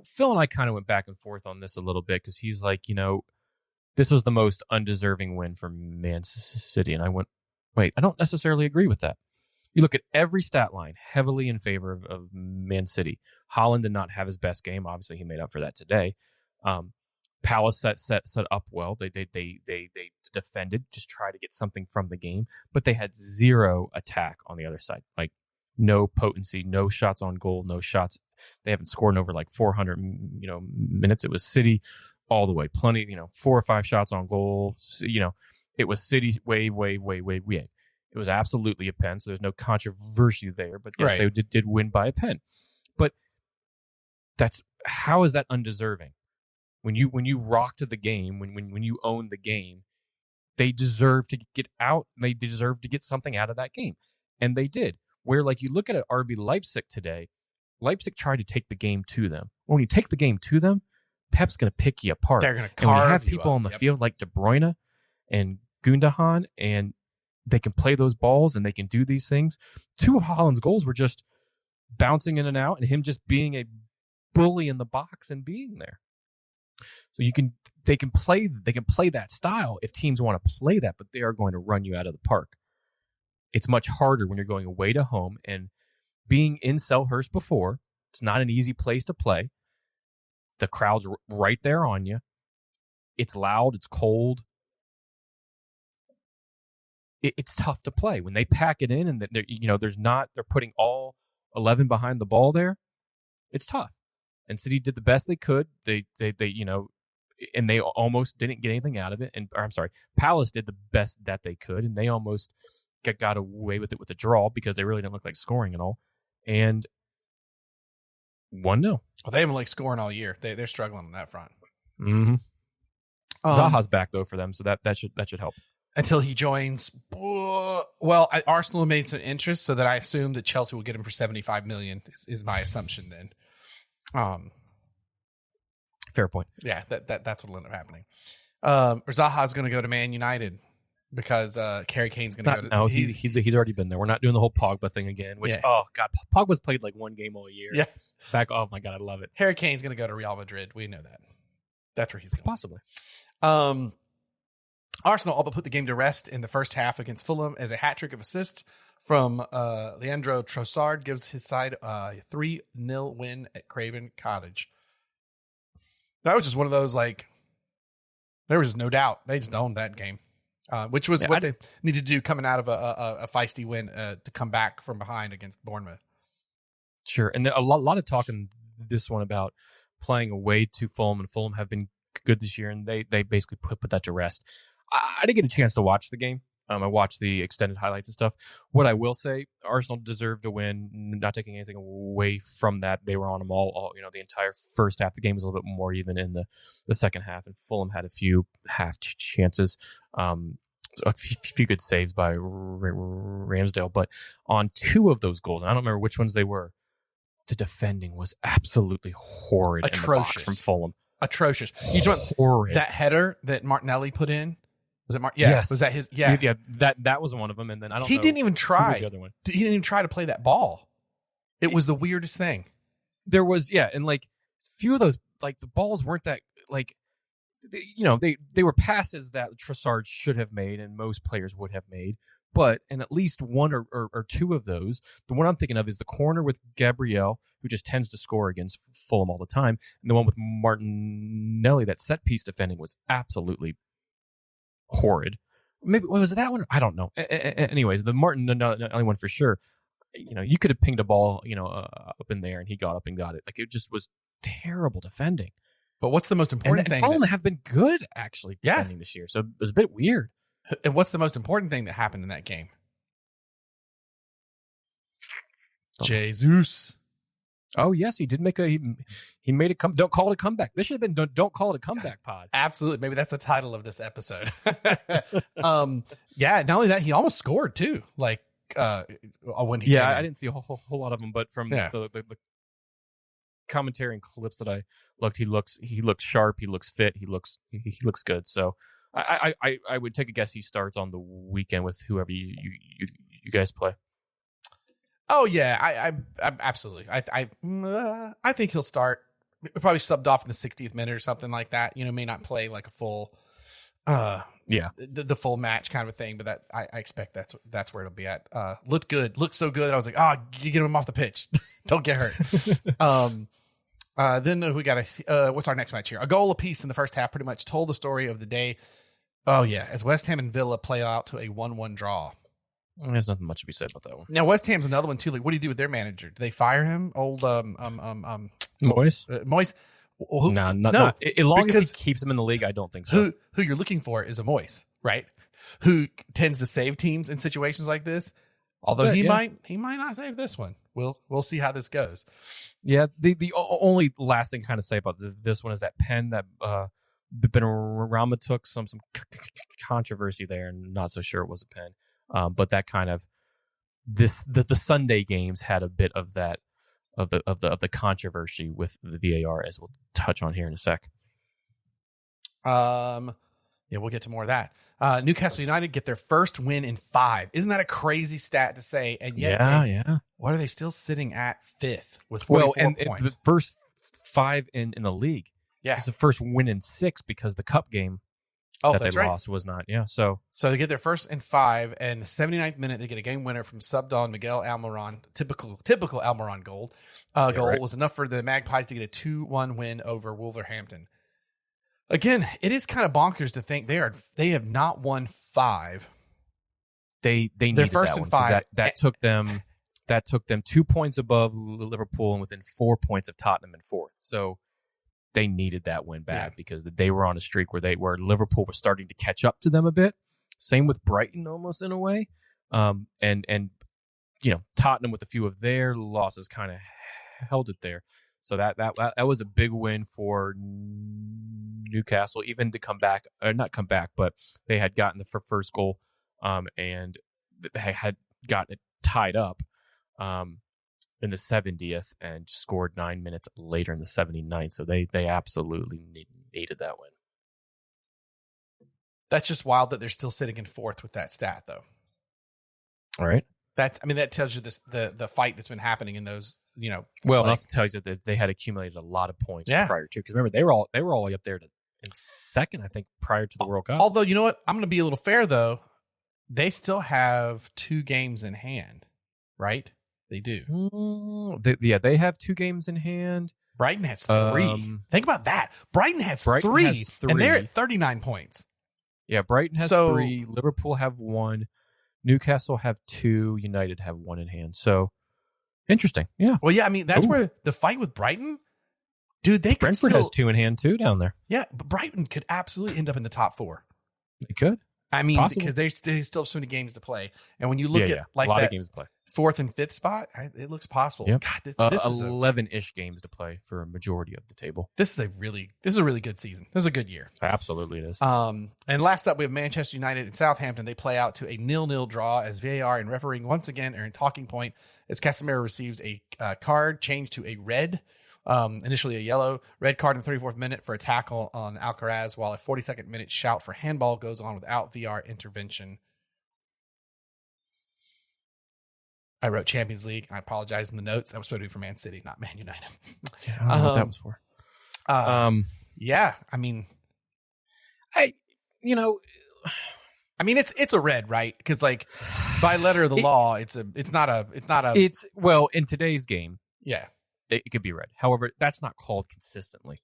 Phil and I kind of went back and forth on this a little bit because he's like, this was the most undeserving win for Man City. And I went, wait, I don't necessarily agree with that. You look at every stat line heavily in favor of Man City. Haaland did not have his best game. Obviously, he made up for that today. Palace set up well. They defended, just try to get something from the game, but they had zero attack on the other side. Like no potency, no shots on goal, no shots. They haven't scored in over like 400 minutes. It was City all the way. Plenty, 4 or 5 shots on goal. It was City way. It was absolutely a pen, so there's no controversy there. But yes, they did win by a pen. But how is that undeserving? When you rock to the game, when you own the game, they deserve to get out. They deserve to get something out of that game, and they did. Where like you look at an RB Leipzig today, Leipzig tried to take the game to them. When you take the game to them, Pep's going to pick you apart. They're going to carve you. And when you have people on the field like De Bruyne and Gundogan, and they can play those balls and they can do these things. 2 of Haaland's goals were just bouncing in and out, and him just being a bully in the box and being there. So they can play that style if teams want to play that, but they are going to run you out of the park. It's much harder when you're going away to home, and being in Selhurst before, it's not an easy place to play. The crowd's right there on you. It's loud, it's cold. It's tough to play when they pack it in, and they're putting all 11 behind the ball there. It's tough. And City did the best they could. They and they almost didn't get anything out of it. And I'm sorry, Palace did the best that they could, and they almost got away with it with a draw because they really didn't look like scoring at all. And 1-0. Well, they haven't like scoring all year. They're struggling on that front. Mm-hmm. Zaha's back though for them, so that should help. Until he joins. Well, Arsenal made some interest, so that I assume that Chelsea will get him for $75 million. Is my assumption then. Fair point. Yeah, that's what'll end up happening. Zaha's going to go to Man United because Harry Kane's going to go to. No, he's already been there. We're not doing the whole Pogba thing again. Which oh god, Pogba's played like one game all year. Yeah, back. Oh my god, I love it. Harry Kane's going to go to Real Madrid. We know that. That's where he's going. Possibly. Arsenal all but put the game to rest in the first half against Fulham as a hat-trick of assists from Leandro Trossard gives his side a 3-0 win at Craven Cottage. That was just one of those, like, there was no doubt. They just owned that game, which was what they needed to do coming out of a feisty win to come back from behind against Bournemouth. Sure. And a lot of talk in this one about playing away to Fulham, and Fulham have been good this year, and they basically put that to rest. I didn't get a chance to watch the game. I watched the extended highlights and stuff. What I will say, Arsenal deserved a win, not taking anything away from that. They were on them all the entire first half. The game was a little bit more even in the second half, and Fulham had a few half chances. A few good saves by Ramsdale. But on 2 of those goals, and I don't remember which ones they were, the defending was absolutely horrid. Atrocious. In the box from Fulham. Atrocious. Horrid. That header that Martinelli put in, was it yes. Was that his? Yeah. That was one of them. And then he didn't even try. The other one. He didn't even try to play that ball. It was the weirdest thing. There was, and like few of those, like the balls weren't that, like, they were passes that Trossard should have made and most players would have made. But in at least one or 2 of those, the one I'm thinking of is the corner with Gabriel, who just tends to score against Fulham all the time, and the one with Martinelli, that set piece defending was absolutely horrid. Maybe was it that one? I don't know. Anyways, the Martinelli one for sure. You could have pinged a ball, up in there, and he got up and got it. Like, it just was terrible defending. But what's the most important thing? Fulham have been good actually defending this year, so it was a bit weird. And what's the most important thing that happened in that game? Jesus. Oh yes, he did make he made a don't call it a comeback. This should have been don't call it a comeback pod. Absolutely. Maybe that's the title of this episode. Yeah, not only that, he almost scored too. Like when he I didn't see a whole lot of them, but from the commentary and clips that I looked, he looks sharp, he looks fit, he looks good. So I would take a guess he starts on the weekend with whoever you guys play. Oh yeah, I absolutely. I think he'll start. Probably subbed off in the 60th minute or something like that. May not play like a full, the full match kind of a thing. But that I expect that's where it'll be at. Looked good, looked so good. I was like, you get him off the pitch, don't get hurt. Then we got what's our next match here? A goal apiece in the first half pretty much told the story of the day. Oh yeah, as West Ham and Villa play out to a 1-1 draw. There's nothing much to be said about that one. Now West Ham's another one too. Like, what do you do with their manager? Do they fire him? Old Moyes? Moyes? No. As long as he keeps him in the league, I don't think so. Who you're looking for is a Moyes, right? Who tends to save teams in situations like this. Although he might not save this one. We'll see how this goes. Yeah. The only last thing to kind of say about this one is that pen that Benrahma took some controversy there, and not so sure it was a pen. But that kind of the Sunday games had a bit of that of the controversy with the VAR, as we'll touch on here in a sec. We'll get to more of that. Newcastle United get their first win in 5. Isn't that a crazy stat to say? And yet, what are they still sitting at 5th with 44 points? The first 5 in the league. Yeah, it's the first win in 6 because the cup game that they lost was not. Yeah, so they get their first in 5, and the 79th minute they get a game winner from subbed on Miguel Almiron. Typical Almiron goal. Right. Was enough for the Magpies to get a 2-1 win over Wolverhampton. Again, it is kind of bonkers to think they have not won 5. They needed first that in one, 5. That took them 2 points above Liverpool and within 4 points of Tottenham in 4th. So they needed that win bad because they were on a streak where Liverpool was starting to catch up to them a bit. Same with Brighton, almost in a way. And Tottenham with a few of their losses kind of held it there. So that was a big win for Newcastle, even to come back, or not come back, but they had gotten the first goal, and they had gotten it tied up in the 70th and scored 9 minutes later in the 79th. So they absolutely needed that win. That's just wild that they're still sitting in fourth with that stat, though. All right. That tells you the fight that's been happening in those, Well, it also tells you that they had accumulated a lot of points prior to, because remember they were all the way up there in second, I think, prior to the World Cup. Although, you know what, I'm going to be a little fair though. They still have 2 games in hand, right? They do. They have 2 games in hand. Brighton has 3. Think about that. Brighton has 3, and they're at 39 points. Yeah, Brighton has 3. Liverpool have 1. Newcastle have 2, United have 1 in hand. So, interesting. Yeah. Well, yeah, I mean, that's where the fight with Brighton, dude, Brentford has 2 in hand too down there. Yeah, but Brighton could absolutely end up in the top 4. They could. I mean, because they still have so many games to play. And when you look at like a lot that of games to play. 4th and 5th spot, it looks possible. Yep. God, this 11-ish games to play for a majority of the table. This is a really good season. This is a good year. Absolutely it is. And last up, we have Manchester United and Southampton. They play out to a 0-0 draw as VAR and refereeing once again are in talking point as Casemiro receives a card changed to a red, initially a yellow, red card in the 34th minute for a tackle on Alcaraz, while a 42nd minute shout for handball goes on without VR intervention. I wrote Champions League. I apologize in the notes. That was supposed to be for Man City, not Man United. Yeah, I don't know what that was for. Yeah, I mean, it's a red, right? Because like by letter of the law, it's in today's game, yeah, it could be red. However, that's not called consistently.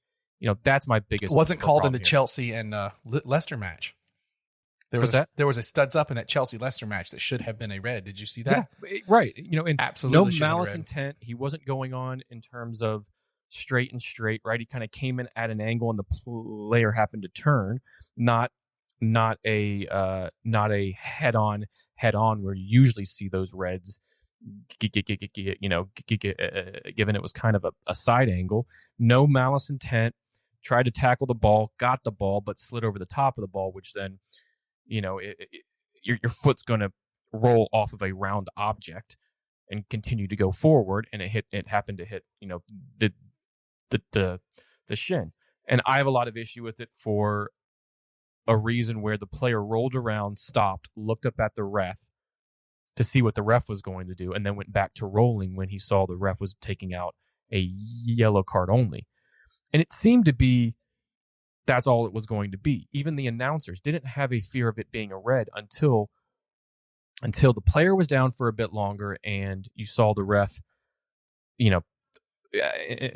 That's my biggest. It wasn't called in the Chelsea and Leicester match. There was a studs up in that Chelsea Leicester match that should have been a red. Did you see that? Yeah, right. Absolutely no malice intent. He wasn't going on in terms of straight, right? He kind of came in at an angle and the player happened to turn, not a head on where you usually see those reds. Given it was kind of a side angle. No malice intent. Tried to tackle the ball, got the ball, but slid over the top of the ball, which then your foot's going to roll off of a round object and continue to go forward, and it happened to hit the shin. And I have a lot of issue with it for a reason where the player rolled around, stopped, looked up at the ref to see what the ref was going to do, and then went back to rolling when he saw the ref was taking out a yellow card only. And it seemed to be that's all it was going to be. Even the announcers didn't have a fear of it being a red until the player was down for a bit longer and you saw the ref, in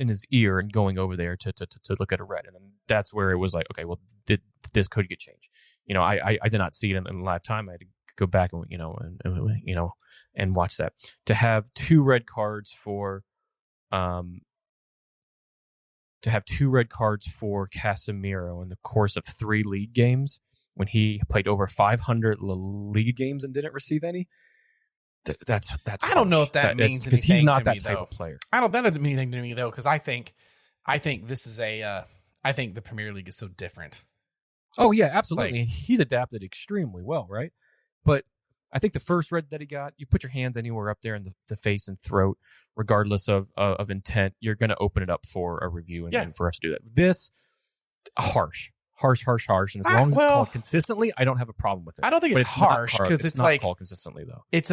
his ear and going over there to look at a red. And that's where it was like, okay, well, this could get changed. I did not see it in live time. I had to go back and and watch that. To have 2 red cards for Casemiro in the course of 3 league games, when he played over 500 league games and didn't receive any. That's. I don't know if that means anything, because he's not that me, type though. of player. That doesn't mean anything to me though, because I think this is I think the Premier League is so different. Oh yeah, absolutely. He's adapted extremely well, right? But I think the first red that he got, you put your hands anywhere up there in the face and throat, regardless of intent, you're going to open it up for a review and for us to do that. This, harsh. And as long as it's called consistently, I don't have a problem with it. I don't think it's harsh because it's not like called consistently though. It's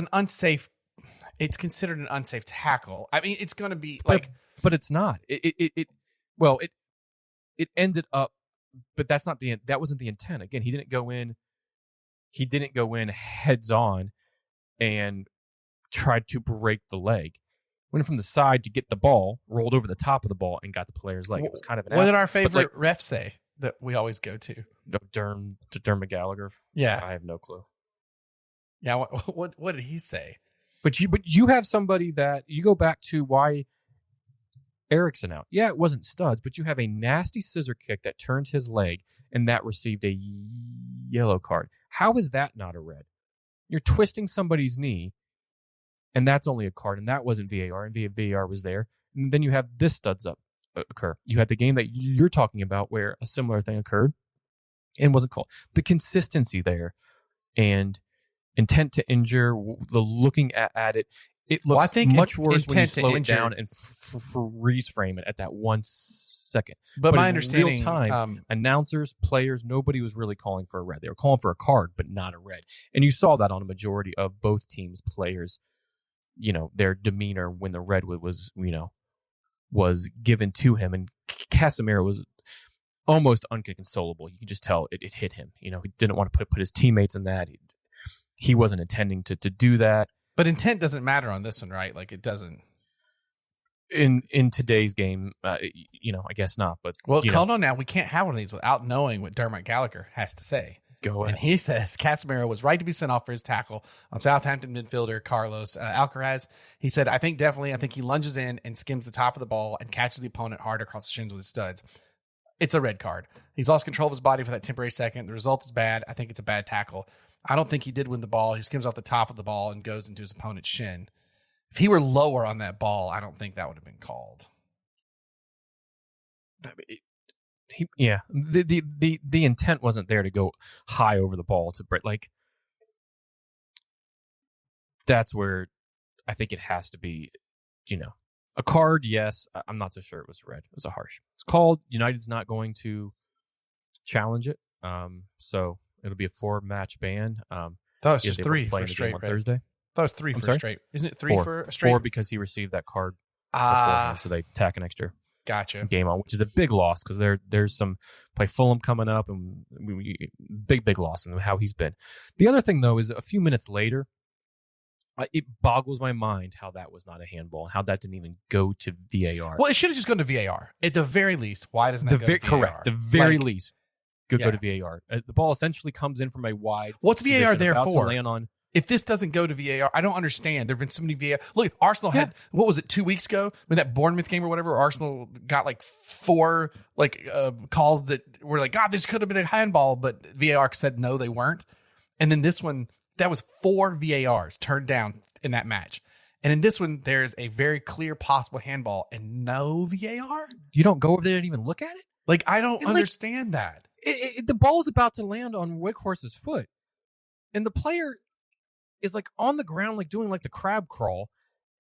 considered an unsafe tackle. I mean, it's going to be but it's not. It ended up, but that wasn't the intent. Again, he didn't go in heads on and tried to break the leg. Went from the side to get the ball, rolled over the top of the ball, and got the player's leg. It was kind of an. What did our favorite ref say that we always go to? Dermot Gallagher. Yeah, I have no clue. Yeah, what did he say? But you have somebody that you go back to why Eriksson out. Yeah, it wasn't studs, but you have a nasty scissor kick that turned his leg, and that received a yellow card. How is that not a red? You're twisting somebody's knee, and that's only a card, and that wasn't VAR, and VAR was there. And then you have this studs up occur. You had the game that you're talking about where a similar thing occurred and wasn't called. The consistency there and intent to injure, the looking at it, it looks much worse when you slow it down and freeze frame it at that 1 second. But my understanding, real time, announcers, players, nobody was really calling for a red. They were calling for a card, but not a red. And you saw that on a majority of both teams' players. Their demeanor when the red was given to him, and Casemiro was almost inconsolable. You could just tell it hit him. He didn't want to put his teammates in that. He wasn't intending to do that. But intent doesn't matter on this one, right? Like it doesn't. In today's game, I guess not. But hold on now. We can't have one of these without knowing what Dermot Gallagher has to say. Go ahead. And he says Casemiro was right to be sent off for his tackle on Southampton midfielder Carlos Alcaraz. He said, I think he lunges in and skims the top of the ball and catches the opponent hard across the shins with his studs. It's a red card. He's lost control of his body for that temporary second. The result is bad. I think it's a bad tackle. I don't think he did win the ball. He skims off the top of the ball and goes into his opponent's shin. If he were lower on that ball, I don't think that would have been called. The intent wasn't there to go high over the ball to break. Like, that's where I think it has to be, a card. Yes, I'm not so sure it was red. It was a harsh. It's called. United's not going to challenge it. So it'll be a 4-match ban. That was just 3 for straight on Thursday. That was 3 for straight. Isn't it 3 for a straight? 4 because he received that card beforehand, so they tack an extra game on, which is a big loss because there's some play Fulham coming up, and big loss in how he's been. The other thing though is a few minutes later, it boggles my mind how that was not a handball and how that didn't even go to VAR. Well, it should have just gone to VAR at the very least. Why doesn't that go to VAR? Correct. The very least go to VAR. The ball essentially comes in from a wide. What's VAR there for? Land on. If this doesn't go to VAR, I don't understand. There have been so many VAR. Look, Arsenal had, what was it, 2 weeks ago? When that Bournemouth game or whatever, Arsenal got like 4 calls that were like, God, this could have been a handball, but VAR said no, they weren't. And then this one, that was 4 VARs turned down in that match. And in this one, there's a very clear possible handball and no VAR? You don't go over there and even look at it? Like, I don't understand that. The ball is about to land on Weghorst's foot. And the player is like on the ground, like doing like the crab crawl,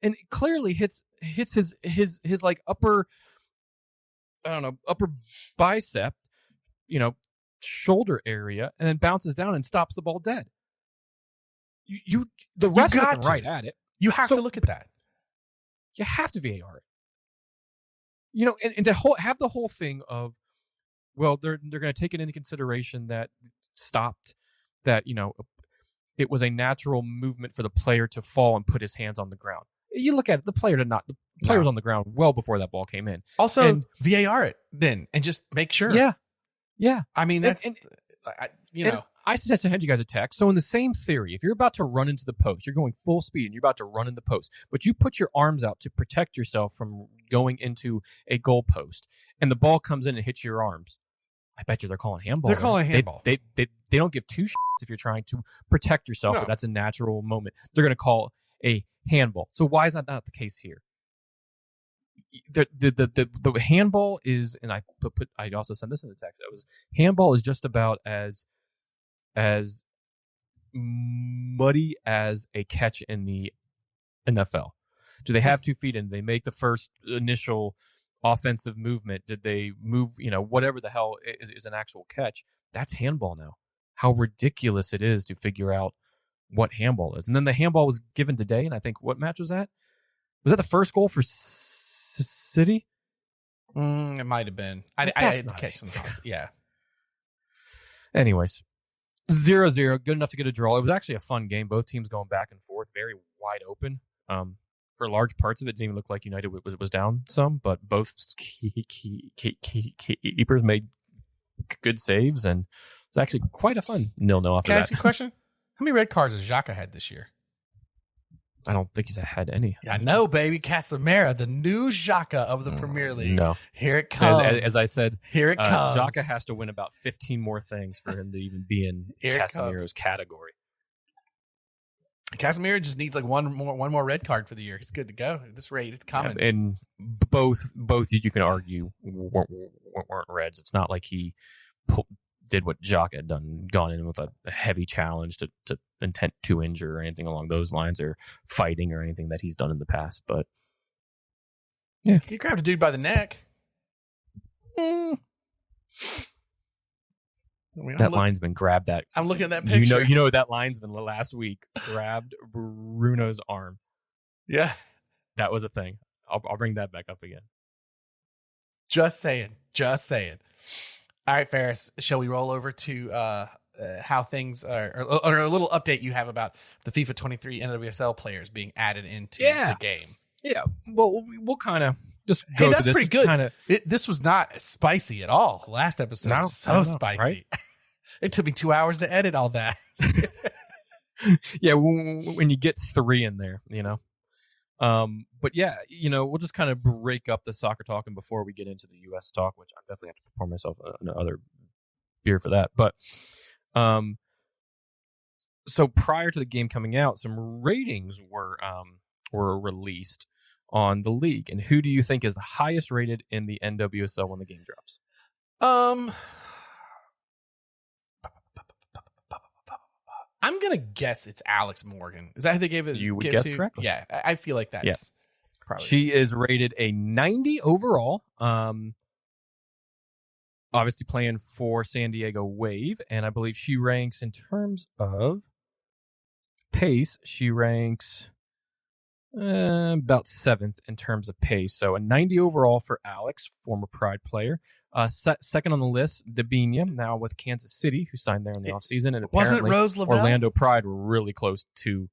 and it clearly hits his like upper bicep, shoulder area, and then bounces down and stops the ball dead. The ref looking right at it. You have to look at that. You have to VAR it. And to have the whole thing of, well, they're going to take it into consideration that stopped that, it was a natural movement for the player to fall and put his hands on the ground. You look at it, the player was on the ground well before that ball came in. Also, VAR it then and just make sure. Yeah. I mean, that's, I suggest I hand you guys a text. So in the same theory, if you're about to run into the post, you're going full speed and you're about to run in the post, but you put your arms out to protect yourself from going into a goal post, and the ball comes in and hits your arms. I bet you they're calling handball. They're calling handball. They don't give 2 shits if you're trying to protect yourself. No. But that's a natural moment. They're going to call a handball. So why is that not the case here? The handball is, and I also sent this in the text. It was handball is just about as muddy as a catch in the NFL. Do they have 2 feet and they make the first initial offensive movement? Did they move, whatever the hell is an actual catch? That's handball now. How ridiculous it is to figure out what handball is. And then the handball was given today, and I think, what match was that? Was that the first goal for City? It might have been. I didn't catch some calls. Yeah. Anyways, 0-0, good enough to get a draw. It was actually a fun game. Both teams going back and forth, very wide open. For large parts of it, didn't even look like United was down some, but both keepers made good saves, and it was actually quite a fun 0-0 after that. Can I ask you a question? How many red cards has Xhaka had this year? I don't think he's had any. Yeah, I know, baby. Casemiro, the new Xhaka of the Premier League. No. Here it comes. As I said, here it comes. Xhaka has to win about 15 more things for him to even be in Casemiro's category. Casemiro just needs like one more red card for the year. He's good to go. At this rate, it's coming. Yeah, and both you can argue weren't reds. It's not like he did what Jacques had done, gone in with a heavy challenge to intent to injure or anything along those lines, or fighting or anything that he's done in the past. But yeah, he grabbed a dude by the neck. That linesman grabbed that. I'm looking at that picture. You know that linesman last week grabbed Bruno's arm. Yeah, that was a thing. I'll bring that back up again. Just saying. All right, Ferris, shall we roll over to how things are, or a little update you have about the FIFA 23 NWSL players being added into the game? Yeah. Well, we'll kind of just go that's to this. Pretty good. This was not spicy at all. Last episode was so spicy. Right? It took me 2 hours to edit all that. Yeah, when you get 3 in there, you know. But yeah, you know, we'll just kind of break up the soccer talk, and before we get into the U.S. talk, which I definitely have to pour myself another beer for that. But so prior to the game coming out, some ratings were released on the league, and who do you think is the highest rated in the NWSL when the game drops? I'm gonna guess it's Alex Morgan. Is that who they gave it? You would guess correctly. Yeah, I feel like that's probably. She is rated a 90 overall. Obviously playing for San Diego Wave, and I believe she ranks in terms of pace. She ranks about 7th in terms of pace. So a 90 overall for Alex, former Pride player. Second on the list, Dabinia, now with Kansas City, who signed there in the offseason. And wasn't Rose Lavelle? Orlando Pride were really close to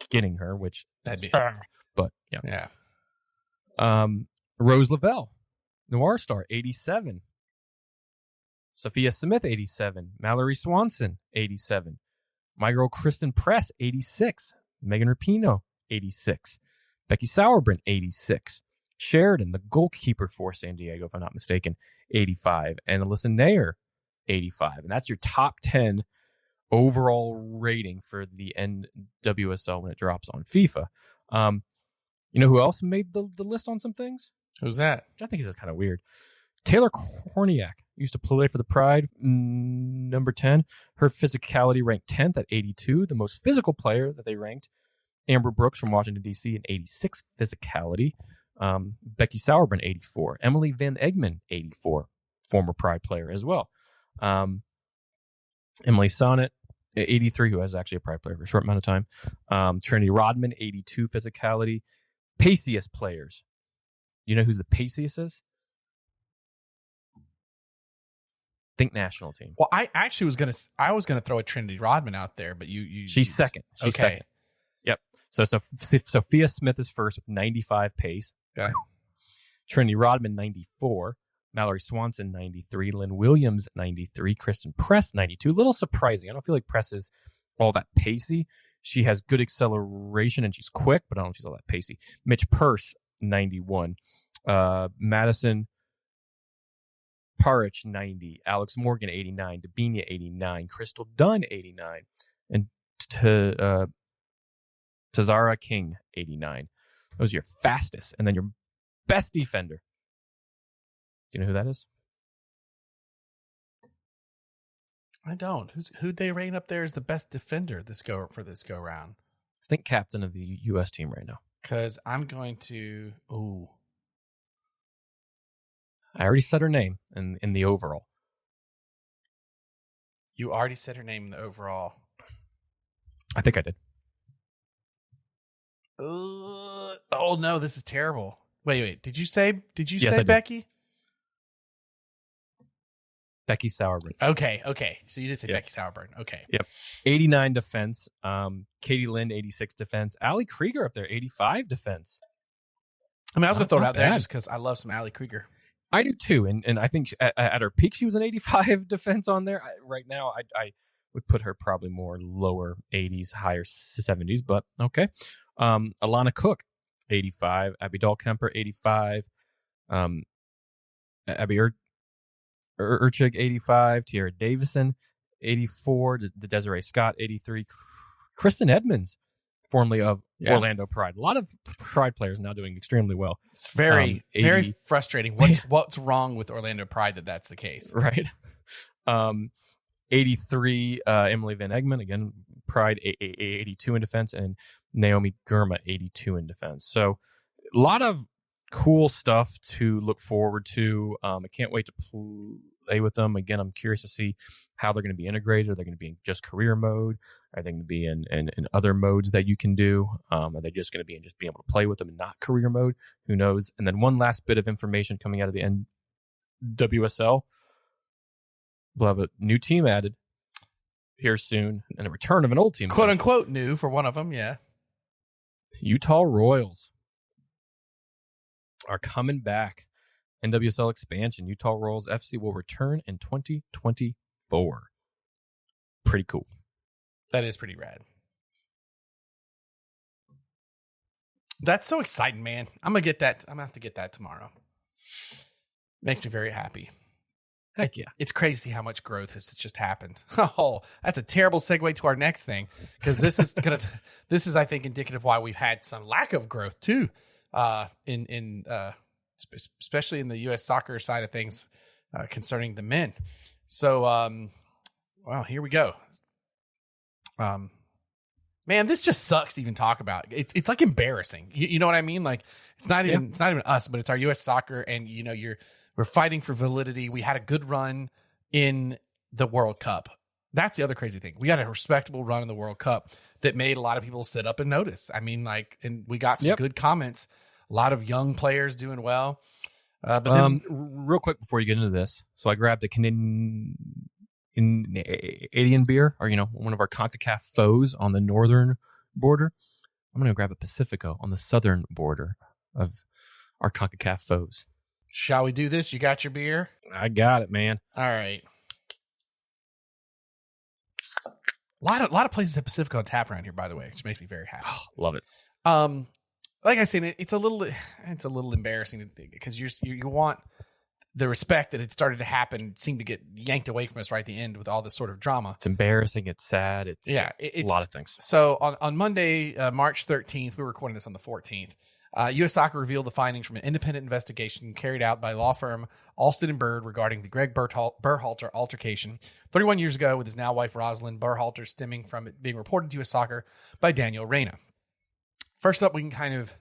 getting her, which that'd be. But yeah. Rose Lavelle, Noir Star, 87. Sophia Smith, 87. Mallory Swanson, 87. My girl Kristen Press, 86. Megan Rapinoe, 86. Becky Sauerbrunn, 86. Sheridan, the goalkeeper for San Diego, if I'm not mistaken, 85. And Alyssa Nair, 85. And that's your top 10 overall rating for the NWSL when it drops on FIFA. You know who else made the list on some things? Who's that? I think this is kind of weird. Taylor Korniak used to play for the Pride, number 10. Her physicality ranked 10th at 82. The most physical player that they ranked, Amber Brooks from Washington, D.C., in 86 physicality. Becky Sauerbrunn, 84. Emily Van Egmond, 84. Former Pride player as well. Emily Sonnet, 83, who was actually a Pride player for a short amount of time. Trinity Rodman, 82 physicality. Paciest players. You know who the paciest is? Think national team. Well, I actually was gonna throw a Trinity Rodman out there, but she's second. She's second. Yep. So Sophia Smith is first with 95 pace. Okay. Trinity Rodman, 94. Mallory Swanson, 93. Lynn Williams, 93. Kristen Press, 92. A little surprising. I don't feel like Press is all that pacey. She has good acceleration and she's quick, but I don't know if she's all that pacey. Mitch Purse, 91. Madison Parich, 90. Alex Morgan, 89. Dabinia, 89. Crystal Dunn, 89. And Tazara King, 89. Those are your fastest. And then your best defender. Do you know who that is? I don't. Who'd they rate up there as the best defender for this go round? I think captain of the U.S. team right now. Because I'm going to. Ooh. I already said her name in the overall. You already said her name in the overall. I think I did. Oh no, this is terrible. Wait. Did you say I Becky? Did. Becky Sauerbrunn. Okay. So you did say Yep. Becky Sauerbrunn. Okay. Yep. 89 defense. Katie Lind, 86 defense. Allie Krieger up there, 85 defense. I mean, I was going to throw it out there bad. just because I love some Allie Krieger. I do too. And I think at her peak, she was an 85 defense on there. Right now, I would put her probably more lower 80s, higher 70s, but okay. Alana Cook, 85. Abby Dahlkemper, 85. Abby Urchig, 85. Tiara Davison, 84. The Desiree Scott, 83. Kristen Edmonds, formerly of Orlando Pride. A lot of Pride players now doing extremely well. It's very frustrating. What's wrong with Orlando Pride that's the case? Right. 83, Emily Van Egmond, again, Pride 82 in defense, and Naomi Gurma 82 in defense. So a lot of cool stuff to look forward to. I can't wait to play with them. Again, I'm curious to see how they're going to be integrated. Are they going to be in just career mode? Are they going to be in other modes that you can do? Are they just going to be in just being able to play with them in not career mode? Who knows? And then one last bit of information coming out of the NWSL. We'll have a new team added here soon, and a return of an old team. Quote unquote new for one of them, yeah. Utah Royals are coming back. NWSL expansion. Utah Royals FC will return in 2024. Pretty cool. That is pretty rad. That's so exciting, man. I'm gonna get that. I'm gonna have to get that tomorrow. Makes me very happy. Heck yeah. It's crazy how much growth has just happened. Oh, that's a terrible segue to our next thing, because this is I think indicative of why we've had some lack of growth too, especially in the U.S. soccer side of things, concerning the men. So, well, here we go. Man, this just sucks to even talk about. It's like embarrassing. You know what I mean? Like it's not even us, but it's our U.S. soccer, and we're fighting for validity. We had a good run in the World Cup. That's the other crazy thing. We had a respectable run in the World Cup that made a lot of people sit up and notice. I mean, and we got some good comments. A lot of young players doing well. But then, real quick before you get into this, so I grabbed a Canadian beer, or one of our CONCACAF foes on the northern border. I'm going to grab a Pacifico on the southern border of our CONCACAF foes. Shall we do this? You got your beer? I got it, man. All right. A lot of places have Pacifico on tap around here, by the way, which makes me very happy. Oh, love it. Like I said, it's a little embarrassing because you want the respect that had started to happen seemed to get yanked away from us right at the end with all this sort of drama. It's embarrassing. It's sad. It's a lot of things. So on Monday, March 13th, we were recording this on the 14th. U.S. Soccer revealed the findings from an independent investigation carried out by law firm Alston & Bird regarding the Greg Berhalter altercation 31 years ago with his now wife Rosalind Berhalter, stemming from it being reported to U.S. Soccer by Daniel Reyna. First up, we can kind of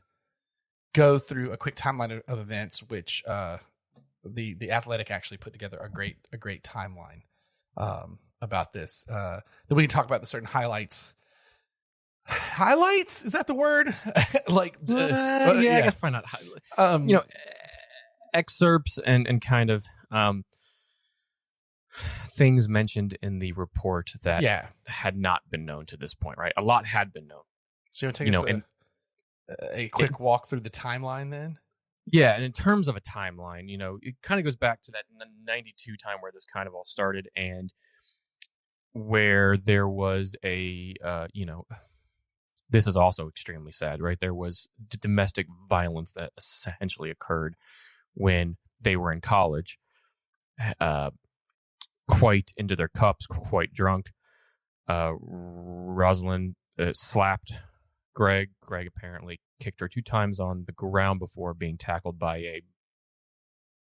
go through a quick timeline of events, which the Athletic actually put together a great timeline about this. Then we can talk about the certain highlights. Highlights? Is that the word? I guess probably not. Excerpts and kind of things mentioned in the report that had not been known to this point, right? A lot had been known. So you want to take us a quick walk through the timeline then? Yeah, and in terms of a timeline, it kind of goes back to that 92 time where this kind of all started, and where there was this is also extremely sad, right? There was domestic violence that essentially occurred when they were in college, quite into their cups, quite drunk. Rosalind slapped Greg. Greg apparently kicked her 2 times on the ground before being tackled by a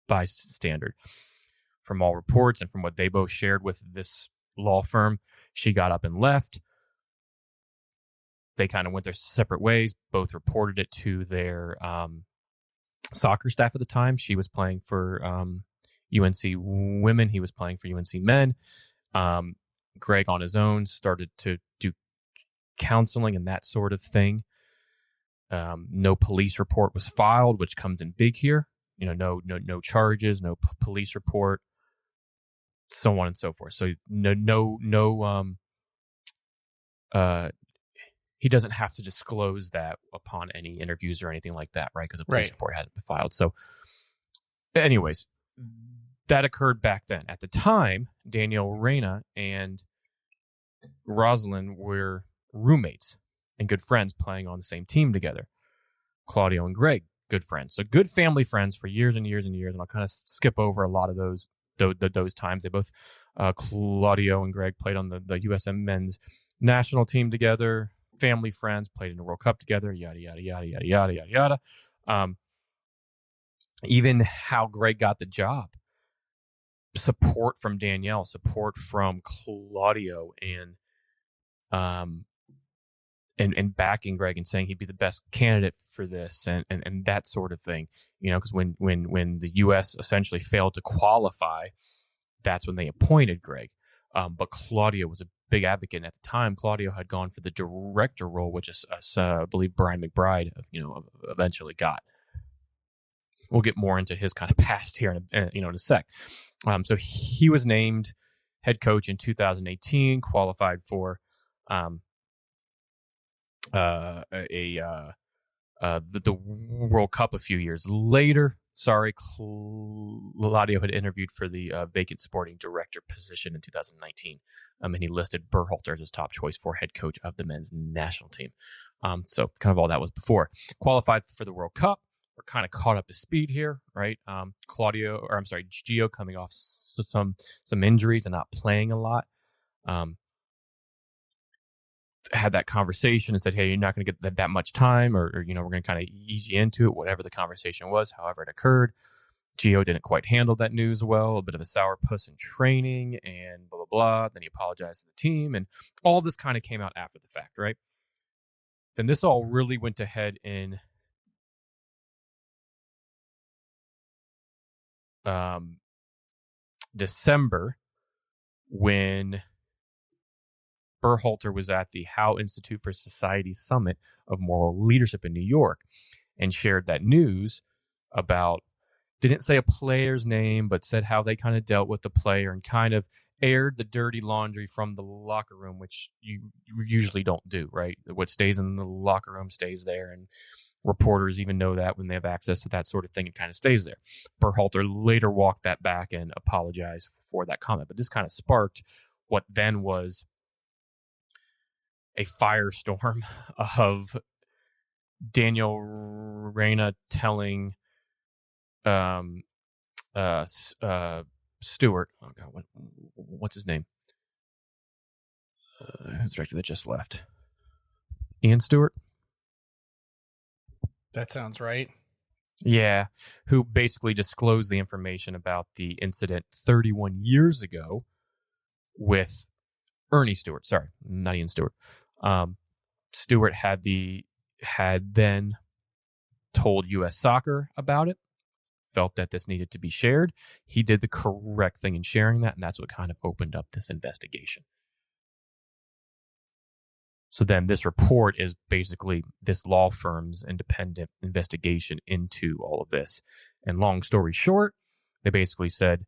bystander. From all reports and from what they both shared with this law firm, she got up and left. They kind of went their separate ways. Both reported it to their soccer staff at the time. She was playing for UNC women. He was playing for UNC men. Greg on his own started to do counseling and that sort of thing. No police report was filed, which comes in big here. No charges, no police report, so on and so forth. So he doesn't have to disclose that upon any interviews or anything like that, right? Because a police report hadn't been filed. So, anyways, that occurred back then. At the time, Daniel Reyna and Rosalind were roommates and good friends playing on the same team together. Claudio and Greg, good friends. So good family friends for years and years and years. And I'll kind of skip over a lot of those times. They both, Claudio and Greg, played on the USM men's national team together, family, friends, played in the World Cup together, yada, yada, yada, yada, yada, yada, yada. Even how Greg got the job, support from Danielle, support from Claudio, and backing Greg and saying he'd be the best candidate for this and that sort of thing. Because when the U.S. essentially failed to qualify, that's when they appointed Greg. But Claudio was a big advocate. And at the time, Claudio had gone for the director role, which is, I believe, Brian McBride, eventually got. We'll get more into his kind of past here in a sec. So he was named head coach in 2018, qualified for the World Cup a few years later. Sorry, Claudio had interviewed for the vacant sporting director position in 2019, and he listed Berhalter as his top choice for head coach of the men's national team. So kind of all that was before. Qualified for the World Cup. We're kind of caught up to speed here, right? Gio coming off some injuries and not playing a lot. Had that conversation and said, hey, you're not going to get that much time, or we're going to kind of ease you into it, whatever the conversation was, however it occurred. Gio didn't quite handle that news well, a bit of a sourpuss in training and blah, blah, blah. Then he apologized to the team, and all this kind of came out after the fact, right? Then this all really went to head in December, when Berhalter was at the Howe Institute for Society Summit of Moral Leadership in New York and shared that news about, didn't say a player's name, but said how they kind of dealt with the player and kind of aired the dirty laundry from the locker room, which you usually don't do, right? What stays in the locker room stays there, and reporters even know that when they have access to that sort of thing, it kind of stays there. Berhalter later walked that back and apologized for that comment. But this kind of sparked what then was a firestorm of Daniel Reyna telling Stewart, oh God, what's his name? Who's the director that just left? Ian Stewart? That sounds right. Yeah, who basically disclosed the information about the incident 31 years ago with Ernie Stewart. Sorry, not Ian Stewart. Stewart had then told U.S. Soccer about it, felt that this needed to be shared. He did the correct thing in sharing that, and that's what kind of opened up this investigation. So then this report is basically this law firm's independent investigation into all of this. And long story short, they basically said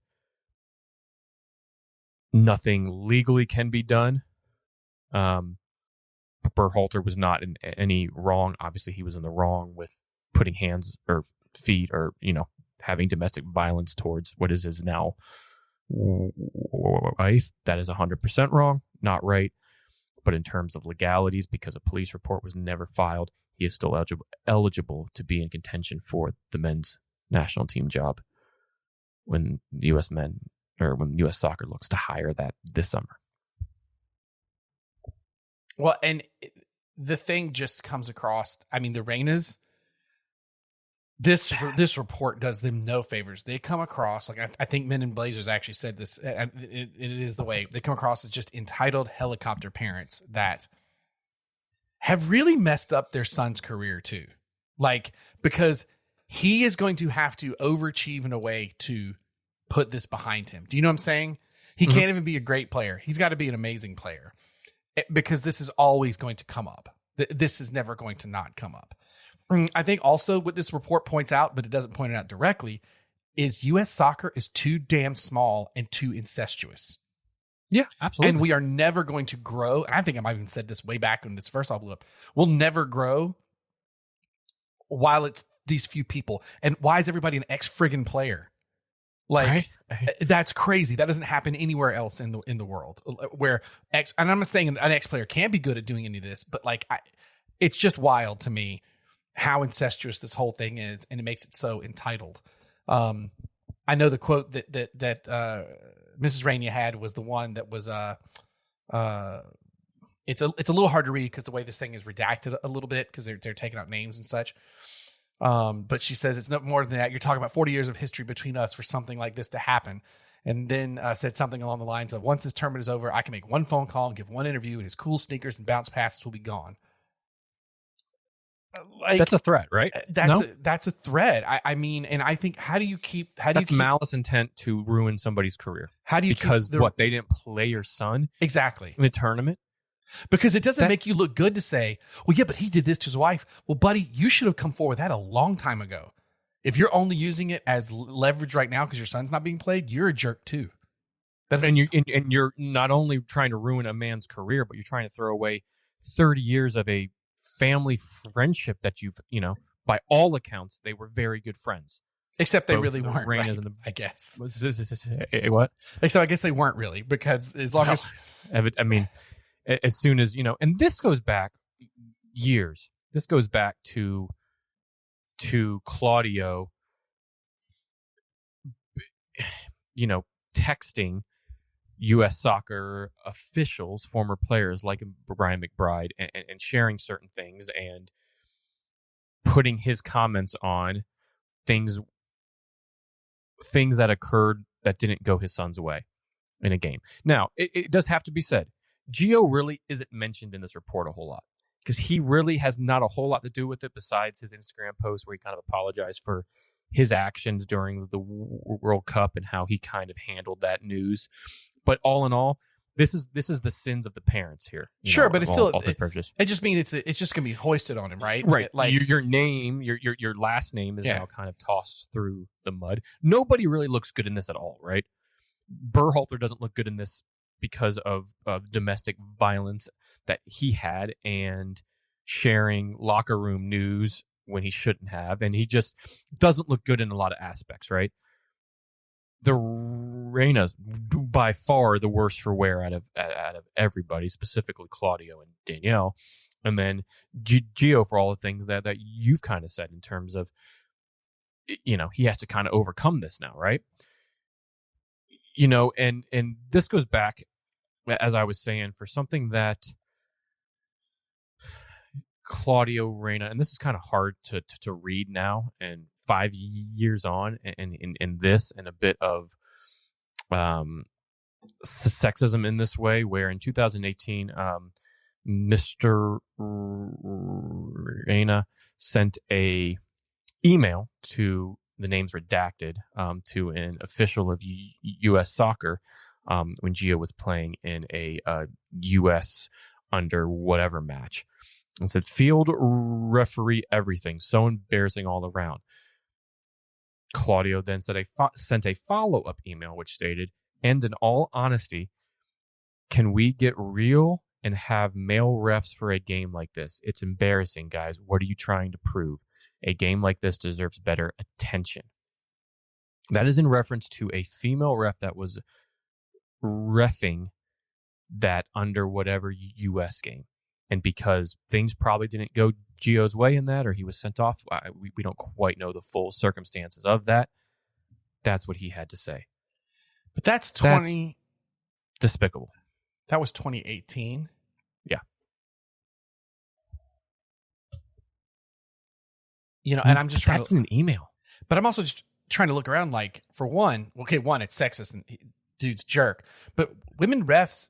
nothing legally can be done. Berhalter was not in any wrong. Obviously, he was in the wrong with putting hands or feet or, having domestic violence towards what is his now wife. That is 100% wrong, not right. But in terms of legalities, because a police report was never filed, he is still eligible to be in contention for the men's national team job when the U.S. Soccer looks to hire that this summer. Well, and the thing just comes across. I mean, the Reynas, this report does them no favors. They come across like I think Men in Blazers actually said this, and it is the way they come across as just entitled helicopter parents that have really messed up their son's career too. Like, because he is going to have to overachieve in a way to put this behind him. Do you know what I'm saying? He can't even be a great player. He's got to be an amazing player, because this is always going to come up. This is never going to not come up. I think also what this report points out, but it doesn't point it out directly, is U.S. soccer is too damn small and too incestuous. Yeah, absolutely. And we are never going to grow. And I think I might have even said this way back when this first all blew up. We'll never grow while it's these few people. And why is everybody an ex-friggin' player? Like, right? That's crazy. That doesn't happen anywhere else in the world where and I'm not saying an ex-player can be good at doing any of this, but like, it's just wild to me how incestuous this whole thing is, and it makes it so entitled. I know the quote that Mrs. Rainey had was the one that was it's a little hard to read because the way this thing is redacted a little bit because they're taking out names and such. But she says it's no more than that. You're talking about 40 years of history between us for something like this to happen. And then said something along the lines of, once this tournament is over, I can make one phone call and give one interview, and his cool sneakers and bounce passes will be gone. Like, that's a threat, right? That's a threat. I mean, and I think, that's malice intent to ruin somebody's career. How do you they didn't play your son exactly in the tournament? Because it doesn't make you look good to say, well, yeah, but he did this to his wife. Well, buddy, you should have come forward with that a long time ago. If you're only using it as leverage right now because your son's not being played, you're a jerk too. And you're not only trying to ruin a man's career, but you're trying to throw away 30 years of a family friendship that you've, by all accounts, they were very good friends. Except they really weren't, right? I guess. What? Except I guess they weren't really, because as long as... I mean, as soon as, and this goes back years. This goes back to Claudio, texting U.S. soccer officials, former players like Brian McBride, and sharing certain things and putting his comments on things that occurred that didn't go his son's way in a game. Now, it does have to be said, Gio really isn't mentioned in this report a whole lot because he really has not a whole lot to do with it besides his Instagram post where he kind of apologized for his actions during the World Cup and how he kind of handled that news. But all in all, this is the sins of the parents here. Sure, but it's still purchase. It just means it's just going to be hoisted on him, right? Right. Like your name, your last name is now kind of tossed through the mud. Nobody really looks good in this at all, right? Berhalter doesn't look good in this because of domestic violence that he had and sharing locker room news when he shouldn't have, and he just doesn't look good in a lot of aspects, right? The Reina's by far the worst for wear out of everybody, specifically Claudio and Danielle, and then Gio for all the things that you've kind of said in terms of, he has to kind of overcome this now, right? And this goes back, as I was saying, for something that Claudio Reyna, and this is kind of hard to read now, and 5 years on, and in this, and a bit of sexism in this way, where in 2018, Mr. Reyna sent a email to the names redacted to an official of U.S. soccer when Gio was playing in a U.S. under whatever match, and said, "Field referee everything, so embarrassing all around." Claudio then sent a follow-up email which stated, "And in all honesty, can we get real and have male refs for a game like this? It's embarrassing, guys. What are you trying to prove? A game like this deserves better attention." That is in reference to a female ref that was reffing that under whatever U.S. game. And because things probably didn't go Gio's way in that, or he was sent off, we don't quite know the full circumstances of that. That's what he had to say. But that's despicable. That was 2018. Yeah. And I'm just trying that's an email. But I'm also just trying to look around, like, for one, it's sexist and dude's jerk. But women refs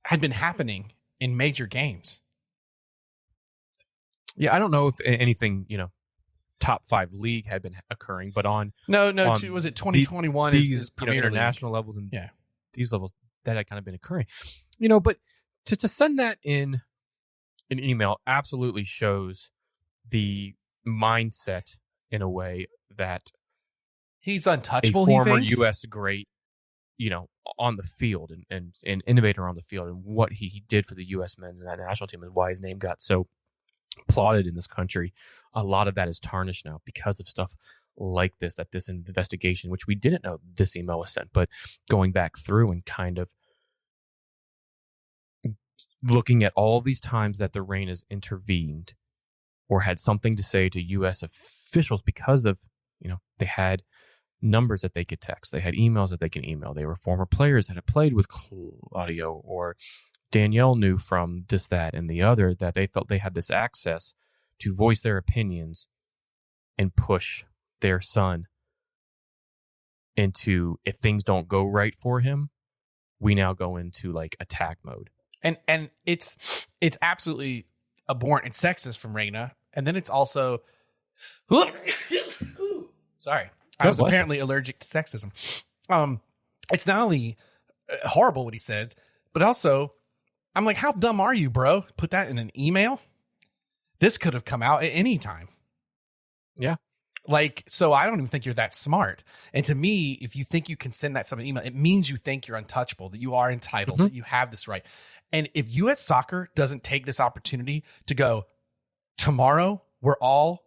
had been happening in major games. Yeah, I don't know if anything, top 5 league had been occurring, but on was it 2021? These is Premier international levels and these levels that had kind of been occurring, but to send that in an email absolutely shows the mindset in a way that he's untouchable. A former U.S. great, on the field and an innovator on the field, and what he did for the U.S. men's and that national team, and why his name got so applauded in this country. A lot of that is tarnished now because of stuff like this, that this investigation, which we didn't know this email was sent, but going back through and kind of looking at all these times that the Reign has intervened or had something to say to U.S. officials because of, they had numbers that they could text. They had emails that they can email. They were former players that had played with Claudio or Danielle knew from this, that, and the other that they felt they had this access to voice their opinions and push their son into, if things don't go right for him, we now go into like attack mode. And it's absolutely abhorrent and sexist from Raina. And then it's also sorry. I was apparently allergic to sexism. It's not only horrible what he says, but also I'm like, how dumb are you, bro? Put that in an email? This could have come out at any time. Yeah. Like, so I don't even think you're that smart. And to me, if you think you can send that somebody email, it means you think you're untouchable, that you are entitled, that you have this right. And if U.S. Soccer doesn't take this opportunity to go, tomorrow, we're all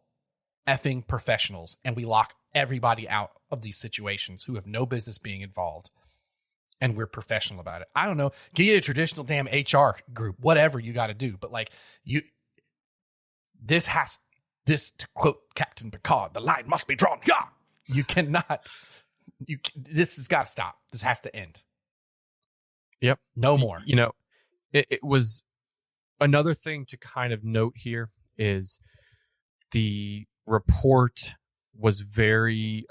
effing professionals and we lock everybody out of these situations who have no business being involved. And we're professional about it. I don't know. Get you a traditional damn HR group, whatever you got to do. But like this, to quote Captain Picard, the line must be drawn. Yeah. You cannot, this has got to stop. This has to end. Yep. No more. You know, it was another thing to kind of note here is the report was very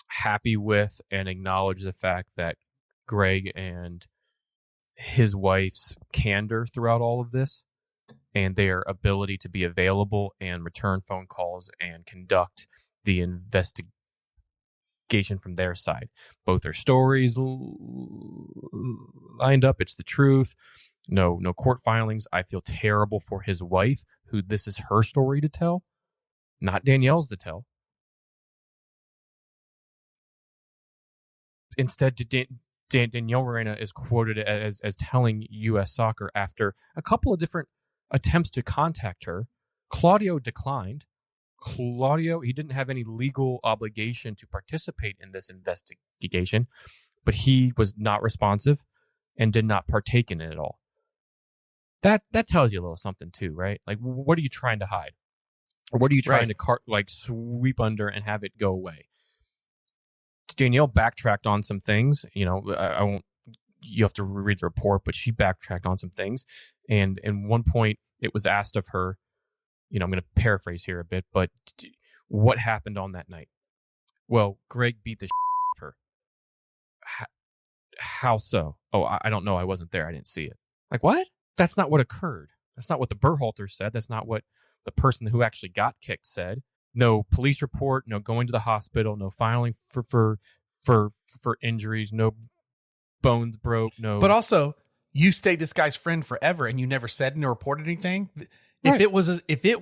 happy with and acknowledged the fact that Greg and his wife's candor throughout all of this and their ability to be available and return phone calls and conduct the investigation from their side. Both their stories lined up. It's the truth. No court filings. I feel terrible for his wife, who this is her story to tell, not Danielle's to tell. Instead, Danielle Reina is quoted as telling U.S. Soccer after a couple of different attempts to contact her. Claudio declined. He didn't have any legal obligation to participate in this investigation, but he was not responsive and did not partake in it at all. That tells you a little something too, right? Like, what are you trying to hide? Or what are you trying to sweep under and have it go away? Danielle backtracked on some things. You know, I won't. You have to read the report, but she backtracked on some things. And at one point, it was asked of her. You know, I'm going to paraphrase here a bit, but what happened on that night? Well, Greg beat the out of her. How so? Oh, I don't know. I wasn't there. I didn't see it. Like, what? That's not what occurred. That's not what the Berhalter said. That's not what the person who actually got kicked said. No police report, no going to the hospital, no filing for injuries, no bones broke, no. But also, you stayed this guy's friend forever, and you never said and reported anything. Right. If it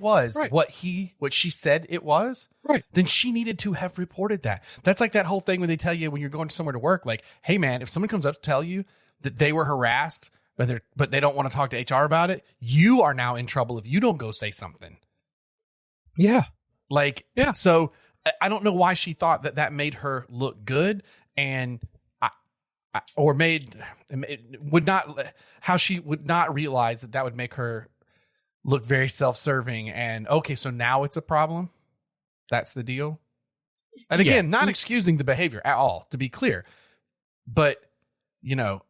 was right. what she said it was, right, then she needed to have reported that. That's like that whole thing when they tell you when you're going somewhere to work, like, hey man, if someone comes up to tell you that they were harassed, but they don't want to talk to HR about it, you are now in trouble if you don't go say something. Yeah. Like, yeah. So I don't know why she thought that made her look good, and how she would not realize that would make her look very self-serving. And okay, so now it's a problem. That's the deal. And again, not excusing the behavior at all, to be clear, but you know,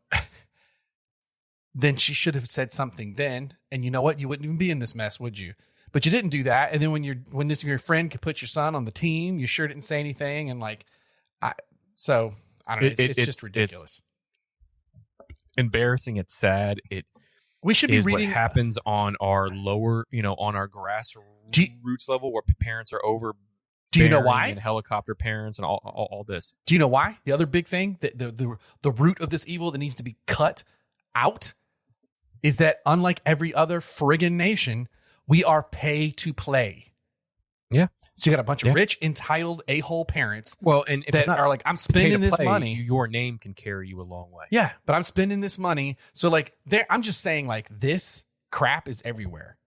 then she should have said something then. And you know what? You wouldn't even be in this mess, would you? But you didn't do that. And then when your friend could put your son on the team, you sure didn't say anything. And like, I don't know. It's just ridiculous. It's embarrassing. It's sad. We should be reading what happens on our lower, on our grassroots level where parents are over. Do you know why? And helicopter parents and all this. Do you know why? The other big thing, the root of this evil that needs to be cut out is that unlike every other friggin' nation, we are pay to play. Yeah. So you got a bunch of rich, entitled a-hole parents. Well, and if that are like, I'm spending this money. Your name can carry you a long way. Yeah, but I'm spending this money. So like, I'm just saying, like, this crap is everywhere.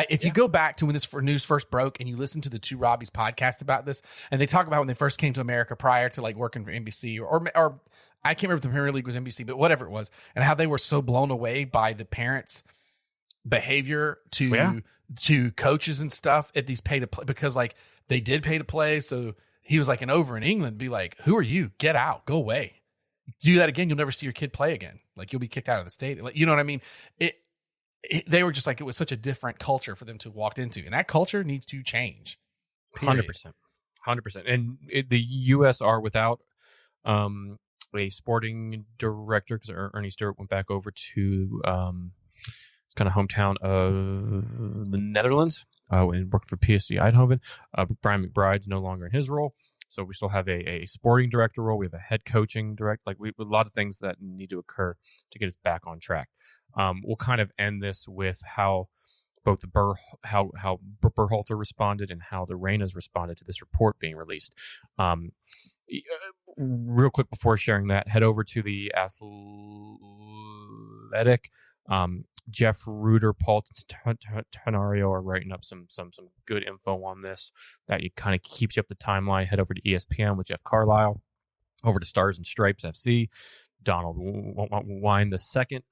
If you go back to when this news first broke and you listen to the Two Robbies podcast about this, and they talk about when they first came to America prior to like working for NBC or I can't remember if the Premier League was NBC, but whatever it was, and how they were so blown away by the parents' behavior to coaches and stuff at these pay to play, because like they did pay to play. So he was like, over in England, be like, who are you? Get out, go away. Do that again, you'll never see your kid play again. Like, you'll be kicked out of the state. Like, you know what I mean? They were just like, it was such a different culture for them to walk into, and that culture needs to change. 100%. 100%. And the U.S. are without a sporting director, because Ernie Stewart went back over to his kind of hometown of the Netherlands and working for PSV Eindhoven. Brian McBride's no longer in his role. So we still have a sporting director role. We have a head coaching director. Like, a lot of things that need to occur to get us back on track. We'll kind of end this with how both the how Berhalter responded and how the Reinas responded to this report being released. Real quick before sharing that, head over to the Athletic. Jeff Reuter, Paul Tenario are writing up some good info on this that you kind of keeps you up the timeline. Head over to ESPN with Jeff Carlisle, over to Stars and Stripes FC. Donald Wine the second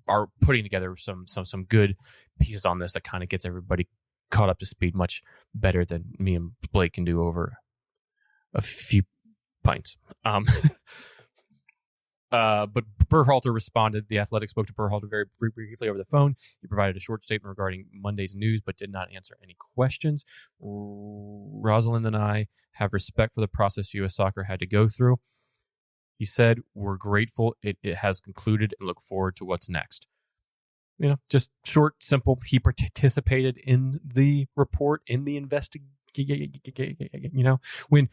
are putting together some good pieces on this that kind of gets everybody caught up to speed much better than me and Blake can do over a few pints. But Berhalter responded. The Athletic spoke to Berhalter very briefly over the phone. He provided a short statement regarding Monday's news, but did not answer any questions. Rosalind and I have respect for the process U.S. Soccer had to go through. He said, "We're grateful it has concluded and look forward to what's next." You know, just short, simple. He participated in the report, in the investigation. You know, when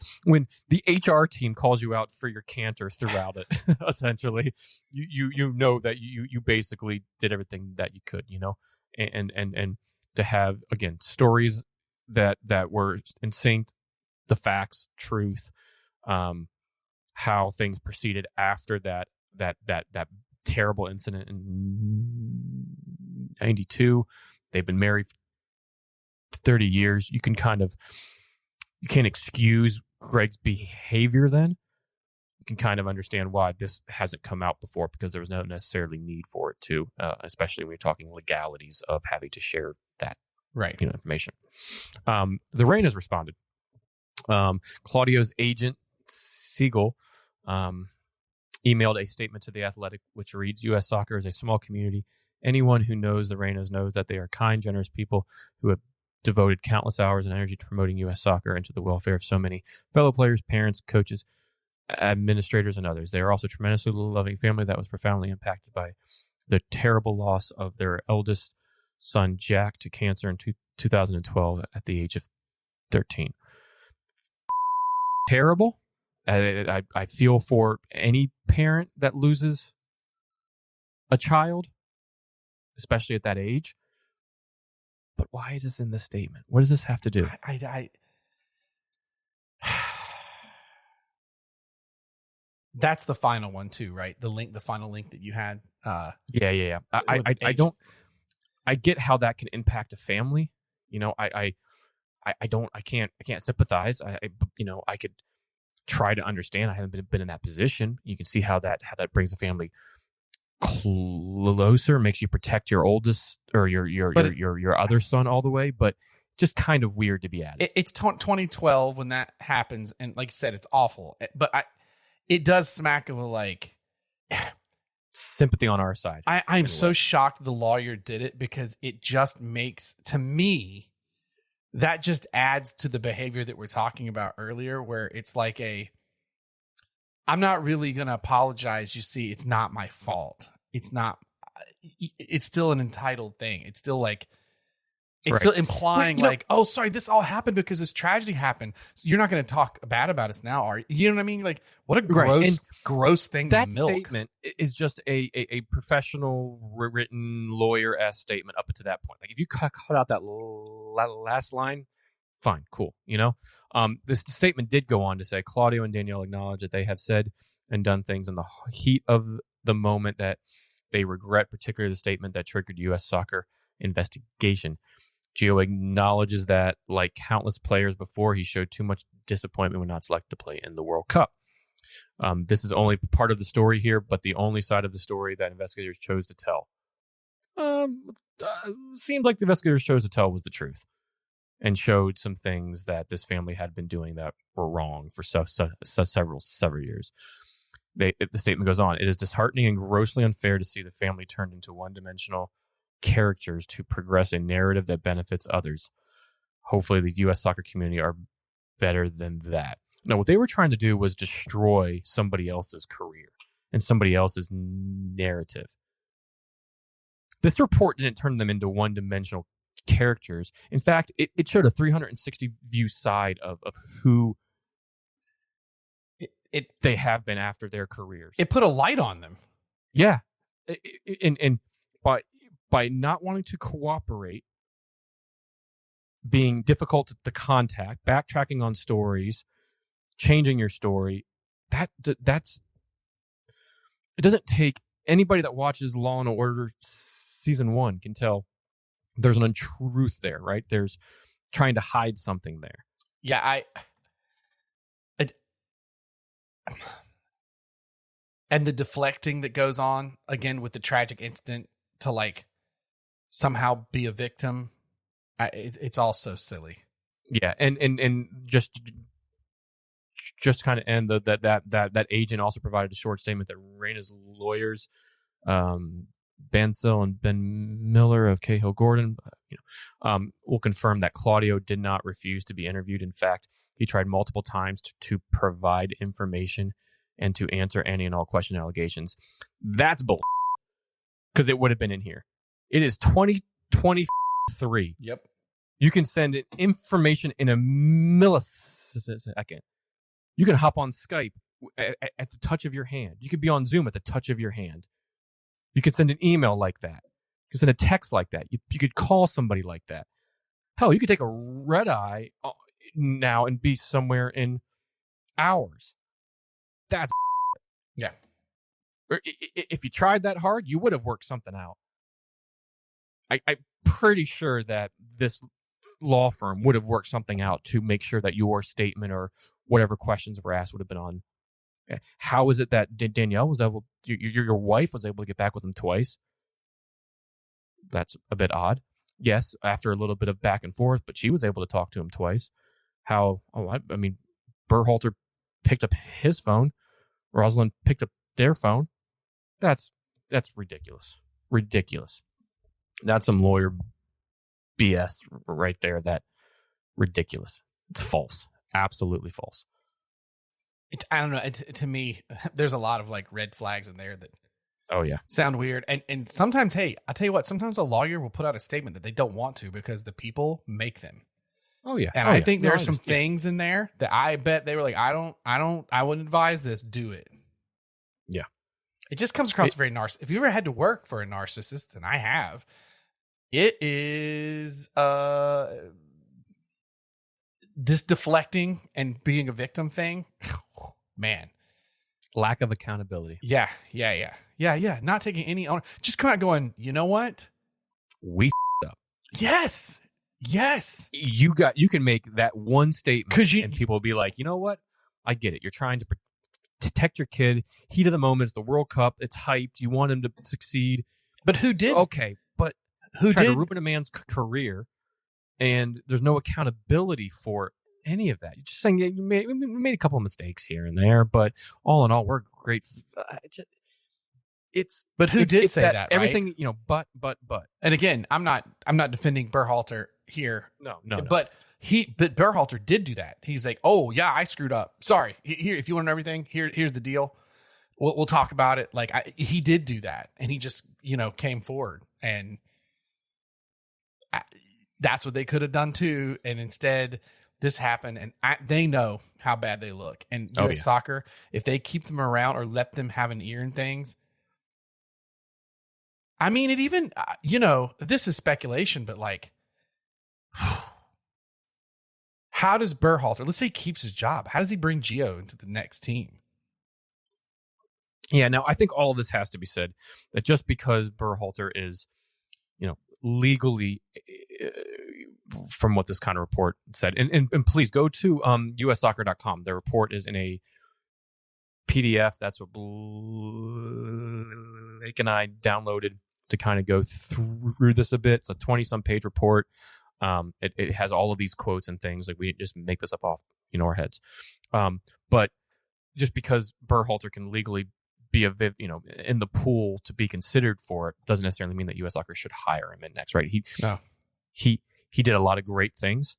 the HR team calls you out for your canter throughout it, essentially, you know that you basically did everything that you could. You know, and to have, again, stories that were in sync, the facts, truth, how things proceeded after that terrible incident in 92. They've been married for 30 years. You can't excuse Greg's behavior then. You can kind of understand why this hasn't come out before, because there was no necessarily need for it to, especially when you're talking legalities of having to share that information. The Reinas responded. Claudio's agent, Siegel, emailed a statement to The Athletic, which reads, U.S. Soccer is a small community. Anyone who knows the Reinas knows that they are kind, generous people who have devoted countless hours and energy to promoting U.S. soccer and to the welfare of so many fellow players, parents, coaches, administrators, and others. They are also a tremendously loving family that was profoundly impacted by the terrible loss of their eldest son, Jack, to cancer in 2012 at the age of 13. Terrible. I feel for any parent that loses a child, especially at that age. But why is this in this statement? What does this have to do? That's the final one too, right? The final link that you had. Yeah. I get how that can impact a family. You know, I can't sympathize. I could try to understand. I haven't been in that position. You can see how that brings a family closer, makes you protect your oldest or your other son all the way, but just kind of weird to be at it. It's 2012 when that happens, and like you said, it's awful. But it does smack of a like sympathy on our side. I'm so shocked the lawyer did it, because it just makes, to me, that just adds to the behavior that we're talking about earlier, where it's like I'm not really going to apologize. You see, it's not my fault. It's still an entitled thing. It's still like, still implying oh, sorry, this all happened because this tragedy happened. So you're not going to talk bad about us now, are you? You know what I mean? Like, what a gross thing to milk. That statement is just a professional written lawyer-esque statement up to that point. Like, if you cut out that last line, fine, cool. You know, this statement did go on to say Claudio and Danielle acknowledge that they have said and done things in the heat of the moment that they regret, particularly the statement that triggered U.S. soccer investigation. Gio acknowledges that, like countless players before, he showed too much disappointment when not selected to play in the World Cup. This is only part of the story here, but the only side of the story that investigators chose to tell. Seemed like the investigators chose to tell was the truth, and showed some things that this family had been doing that were wrong for several years. The statement goes on, it is disheartening and grossly unfair to see the family turned into one-dimensional characters to progress a narrative that benefits others. Hopefully the U.S. soccer community are better than that. Now, what they were trying to do was destroy somebody else's career and somebody else's narrative. This report didn't turn them into one-dimensional characters. In fact, it showed a 360 view side of who they have been after their careers. It put a light on them. Yeah. And by not wanting to cooperate, being difficult to contact, backtracking on stories, changing your story, that's it doesn't take anybody that watches Law and Order season 1 can tell there's an untruth there, right? There's trying to hide something there. Yeah, and the deflecting that goes on again with the tragic incident to like somehow be a victim, it's all so silly. Yeah, and just kind of end that agent also provided a short statement that Raina's lawyers, Bansell and Ben Miller of Cahill Gordon, will confirm that Claudio did not refuse to be interviewed. In fact, he tried multiple times to provide information and to answer any and all question allegations. That's bull, because it would have been in here. It is 2023. Yep. You can send it information in a millisecond. You can hop on Skype at the touch of your hand. You could be on Zoom at the touch of your hand. You could send an email like that. You could send a text like that. You could call somebody like that. Hell, you could take a red eye now and be somewhere in hours. That's yeah. If you tried that hard, you would have worked something out. I'm pretty sure that this law firm would have worked something out to make sure that your statement or whatever questions were asked would have been on. How is it that Danielle was able, your wife was able to get back with him twice? That's a bit odd. Yes, after a little bit of back and forth, but she was able to talk to him twice. I mean, Berhalter picked up his phone. Rosalind picked up their phone. That's ridiculous. Ridiculous. That's some lawyer BS right there. That ridiculous. It's false. Absolutely false. I don't know. To me, there's a lot of like red flags in there that sound weird. And sometimes, hey, I'll tell you what, sometimes a lawyer will put out a statement that they don't want to because the people make them. Oh yeah. And I think there's some things in there that I bet they were like, I wouldn't advise this. Do it. Yeah. It just comes across very narcissistic. If you ever had to work for a narcissist, and I have, it is this deflecting and being a victim thing. Man. Lack of accountability. Yeah. Not taking any owner. Just come out going, you know what? We up. Yes. You can make that one statement and people will be like, you know what? I get it. You're trying to protect your kid. Heat of the moment. It's the World Cup. It's hyped. You want him to succeed. But who did? Okay. But who did? To ruin a man's career, and there's no accountability for any of that. You're just saying we made a couple of mistakes here and there, but all in all, we're great. But who did say that? Right? Everything, but. And again, I'm not defending Berhalter here. No. But Berhalter did do that. He's like, oh yeah, I screwed up. Sorry. Here, if you want to know everything, here's the deal. We'll talk about it. Like he did do that, and he just came forward, and that's what they could have done too. And instead, this happened, and they know how bad they look. And U.S. soccer, if they keep them around or let them have an ear in things. I mean, it even, this is speculation, but like, how does Berhalter, let's say he keeps his job, how does he bring Gio into the next team? Yeah, now I think all of this has to be said, that just because Berhalter is, legally, from what this kind of report said, and please go to ussoccer.com. The report is in a PDF. That's what Blake and I downloaded to kind of go through this a bit. It's a 20-some page report. It has all of these quotes and things. Like, we just make this up off our heads. But just because Berhalter can legally be in the pool to be considered for it doesn't necessarily mean that U.S. Soccer should hire him in next, right? He did a lot of great things.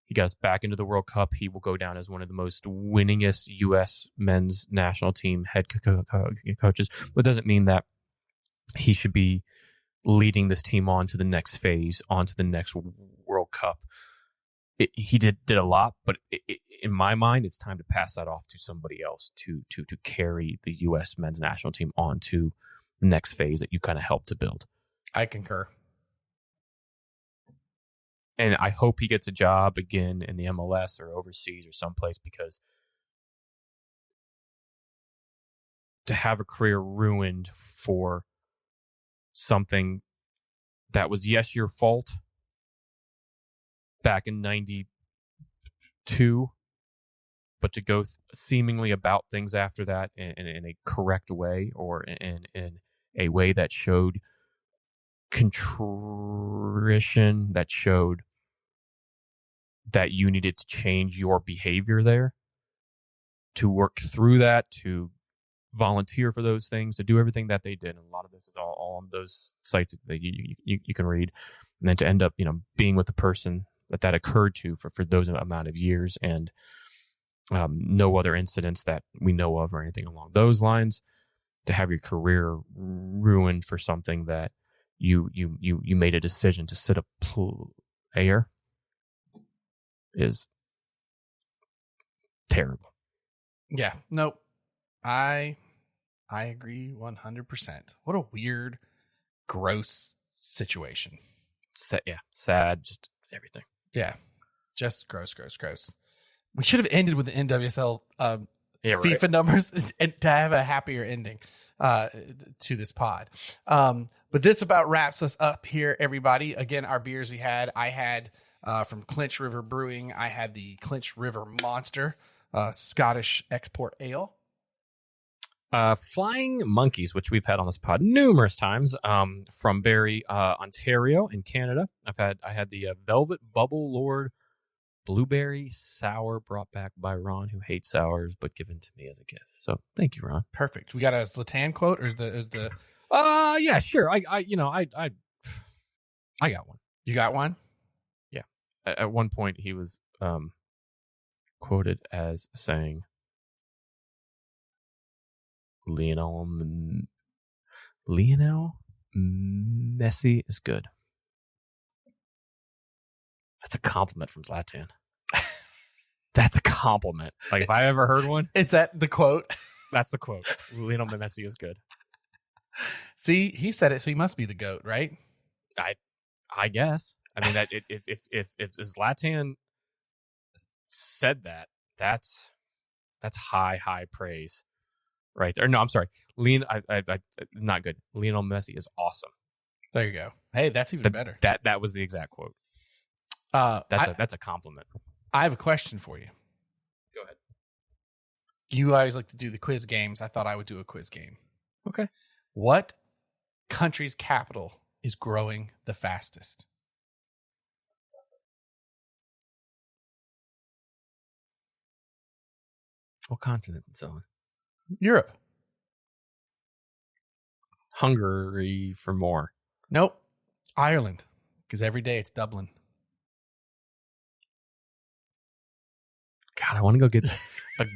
He got us back into the World Cup. He will go down as one of the most winningest U.S. men's national team head coaches, but it doesn't mean that he should be leading this team on to the next phase, on to the next World Cup. He did a lot, but in my mind, it's time to pass that off to somebody else to carry the U.S. men's national team on to the next phase that you kind of helped to build. I concur. And I hope he gets a job again in the MLS or overseas or someplace, because to have a career ruined for something that was, yes, your fault back in 92, but to go seemingly about things after that in a correct way, or in a way that showed contrition, that showed that you needed to change your behavior there, to work through that, to volunteer for those things, to do everything that they did. And a lot of this is all on those sites that you can read. And then to end up, being with the person that occurred to for those amount of years, and no other incidents that we know of or anything along those lines, to have your career ruined for something that you made a decision to sit a player is terrible. Yeah. Nope. I agree 100%. What a weird, gross situation. Sad, just everything. Yeah. Just gross. We should have ended with the NWSL FIFA numbers and to have a happier ending to this pod. But this about wraps us up here, everybody. Again, our beers I had from Clinch River Brewing. I had the Clinch River Monster Scottish export ale. Flying Monkeys, which we've had on this pod numerous times, from Barrie, Ontario in Canada. I had the Velvet Bubble Lord Blueberry Sour, brought back by Ron, who hates sours, but given to me as a gift. So thank you, Ron. Perfect. We got a Zlatan quote, or is the yeah, sure. I got one. You got one? Yeah. At one point he was quoted as saying, Lionel Messi is good. That's a compliment from Zlatan. That's a compliment. Like, if I ever heard one, is that the quote? That's the quote. Lionel Messi is good. See, he said it, so he must be the GOAT, right? I guess. I mean, that if Zlatan said that, that's high praise right there. No, I'm sorry. Not good. Lionel Messi is awesome. There you go. Hey, that's even better. That was the exact quote. That's a compliment. I have a question for you. Go ahead. You always like to do the quiz games. I thought I would do a quiz game. Okay. What country's capital is growing the fastest? What continent it's on? Europe. Hungary for more. Nope. Ireland. Because every day it's Dublin. God, I want to go get a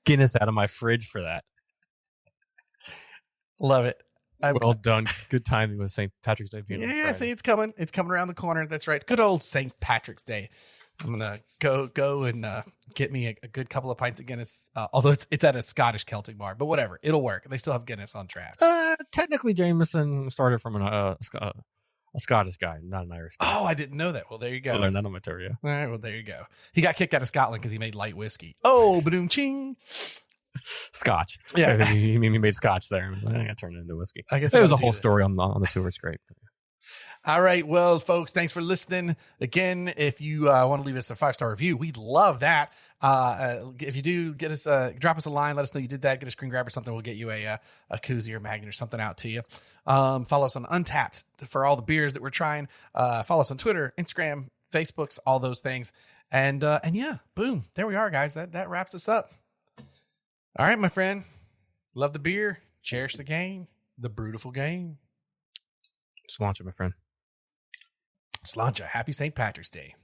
Guinness out of my fridge for that. Love it. Well done. Good timing with St. Patrick's Day. Yeah, see, it's coming. It's coming around the corner. That's right. Good old St. Patrick's Day. I'm gonna go and get me a good couple of pints of Guinness. Although it's at a Scottish Celtic bar, but whatever, it'll work. They still have Guinness on draft. Technically, Jameson started from a Scottish guy, not an Irish guy. Oh, I didn't know that. Well, there you go. I learned that on my trivia. All right, well, there you go. He got kicked out of Scotland because he made light whiskey. Oh, badoom ching. Scotch. Yeah, he made Scotch there. I got turned it into whiskey. I guess it was a whole story on the tour. It's great. All right. Well, folks, thanks for listening. Again, if you want to leave us a 5-star review, we'd love that. If you do, get us drop us a line. Let us know you did that. Get a screen grab or something. We'll get you a koozie or magnet or something out to you. Follow us on Untapped for all the beers that we're trying. Follow us on Twitter, Instagram, Facebooks, all those things. And yeah, boom, there we are, guys. That wraps us up. All right, my friend. Love the beer. Cherish the game. The brutal game. Just launch it, my friend. Sláinte. Happy St. Patrick's Day.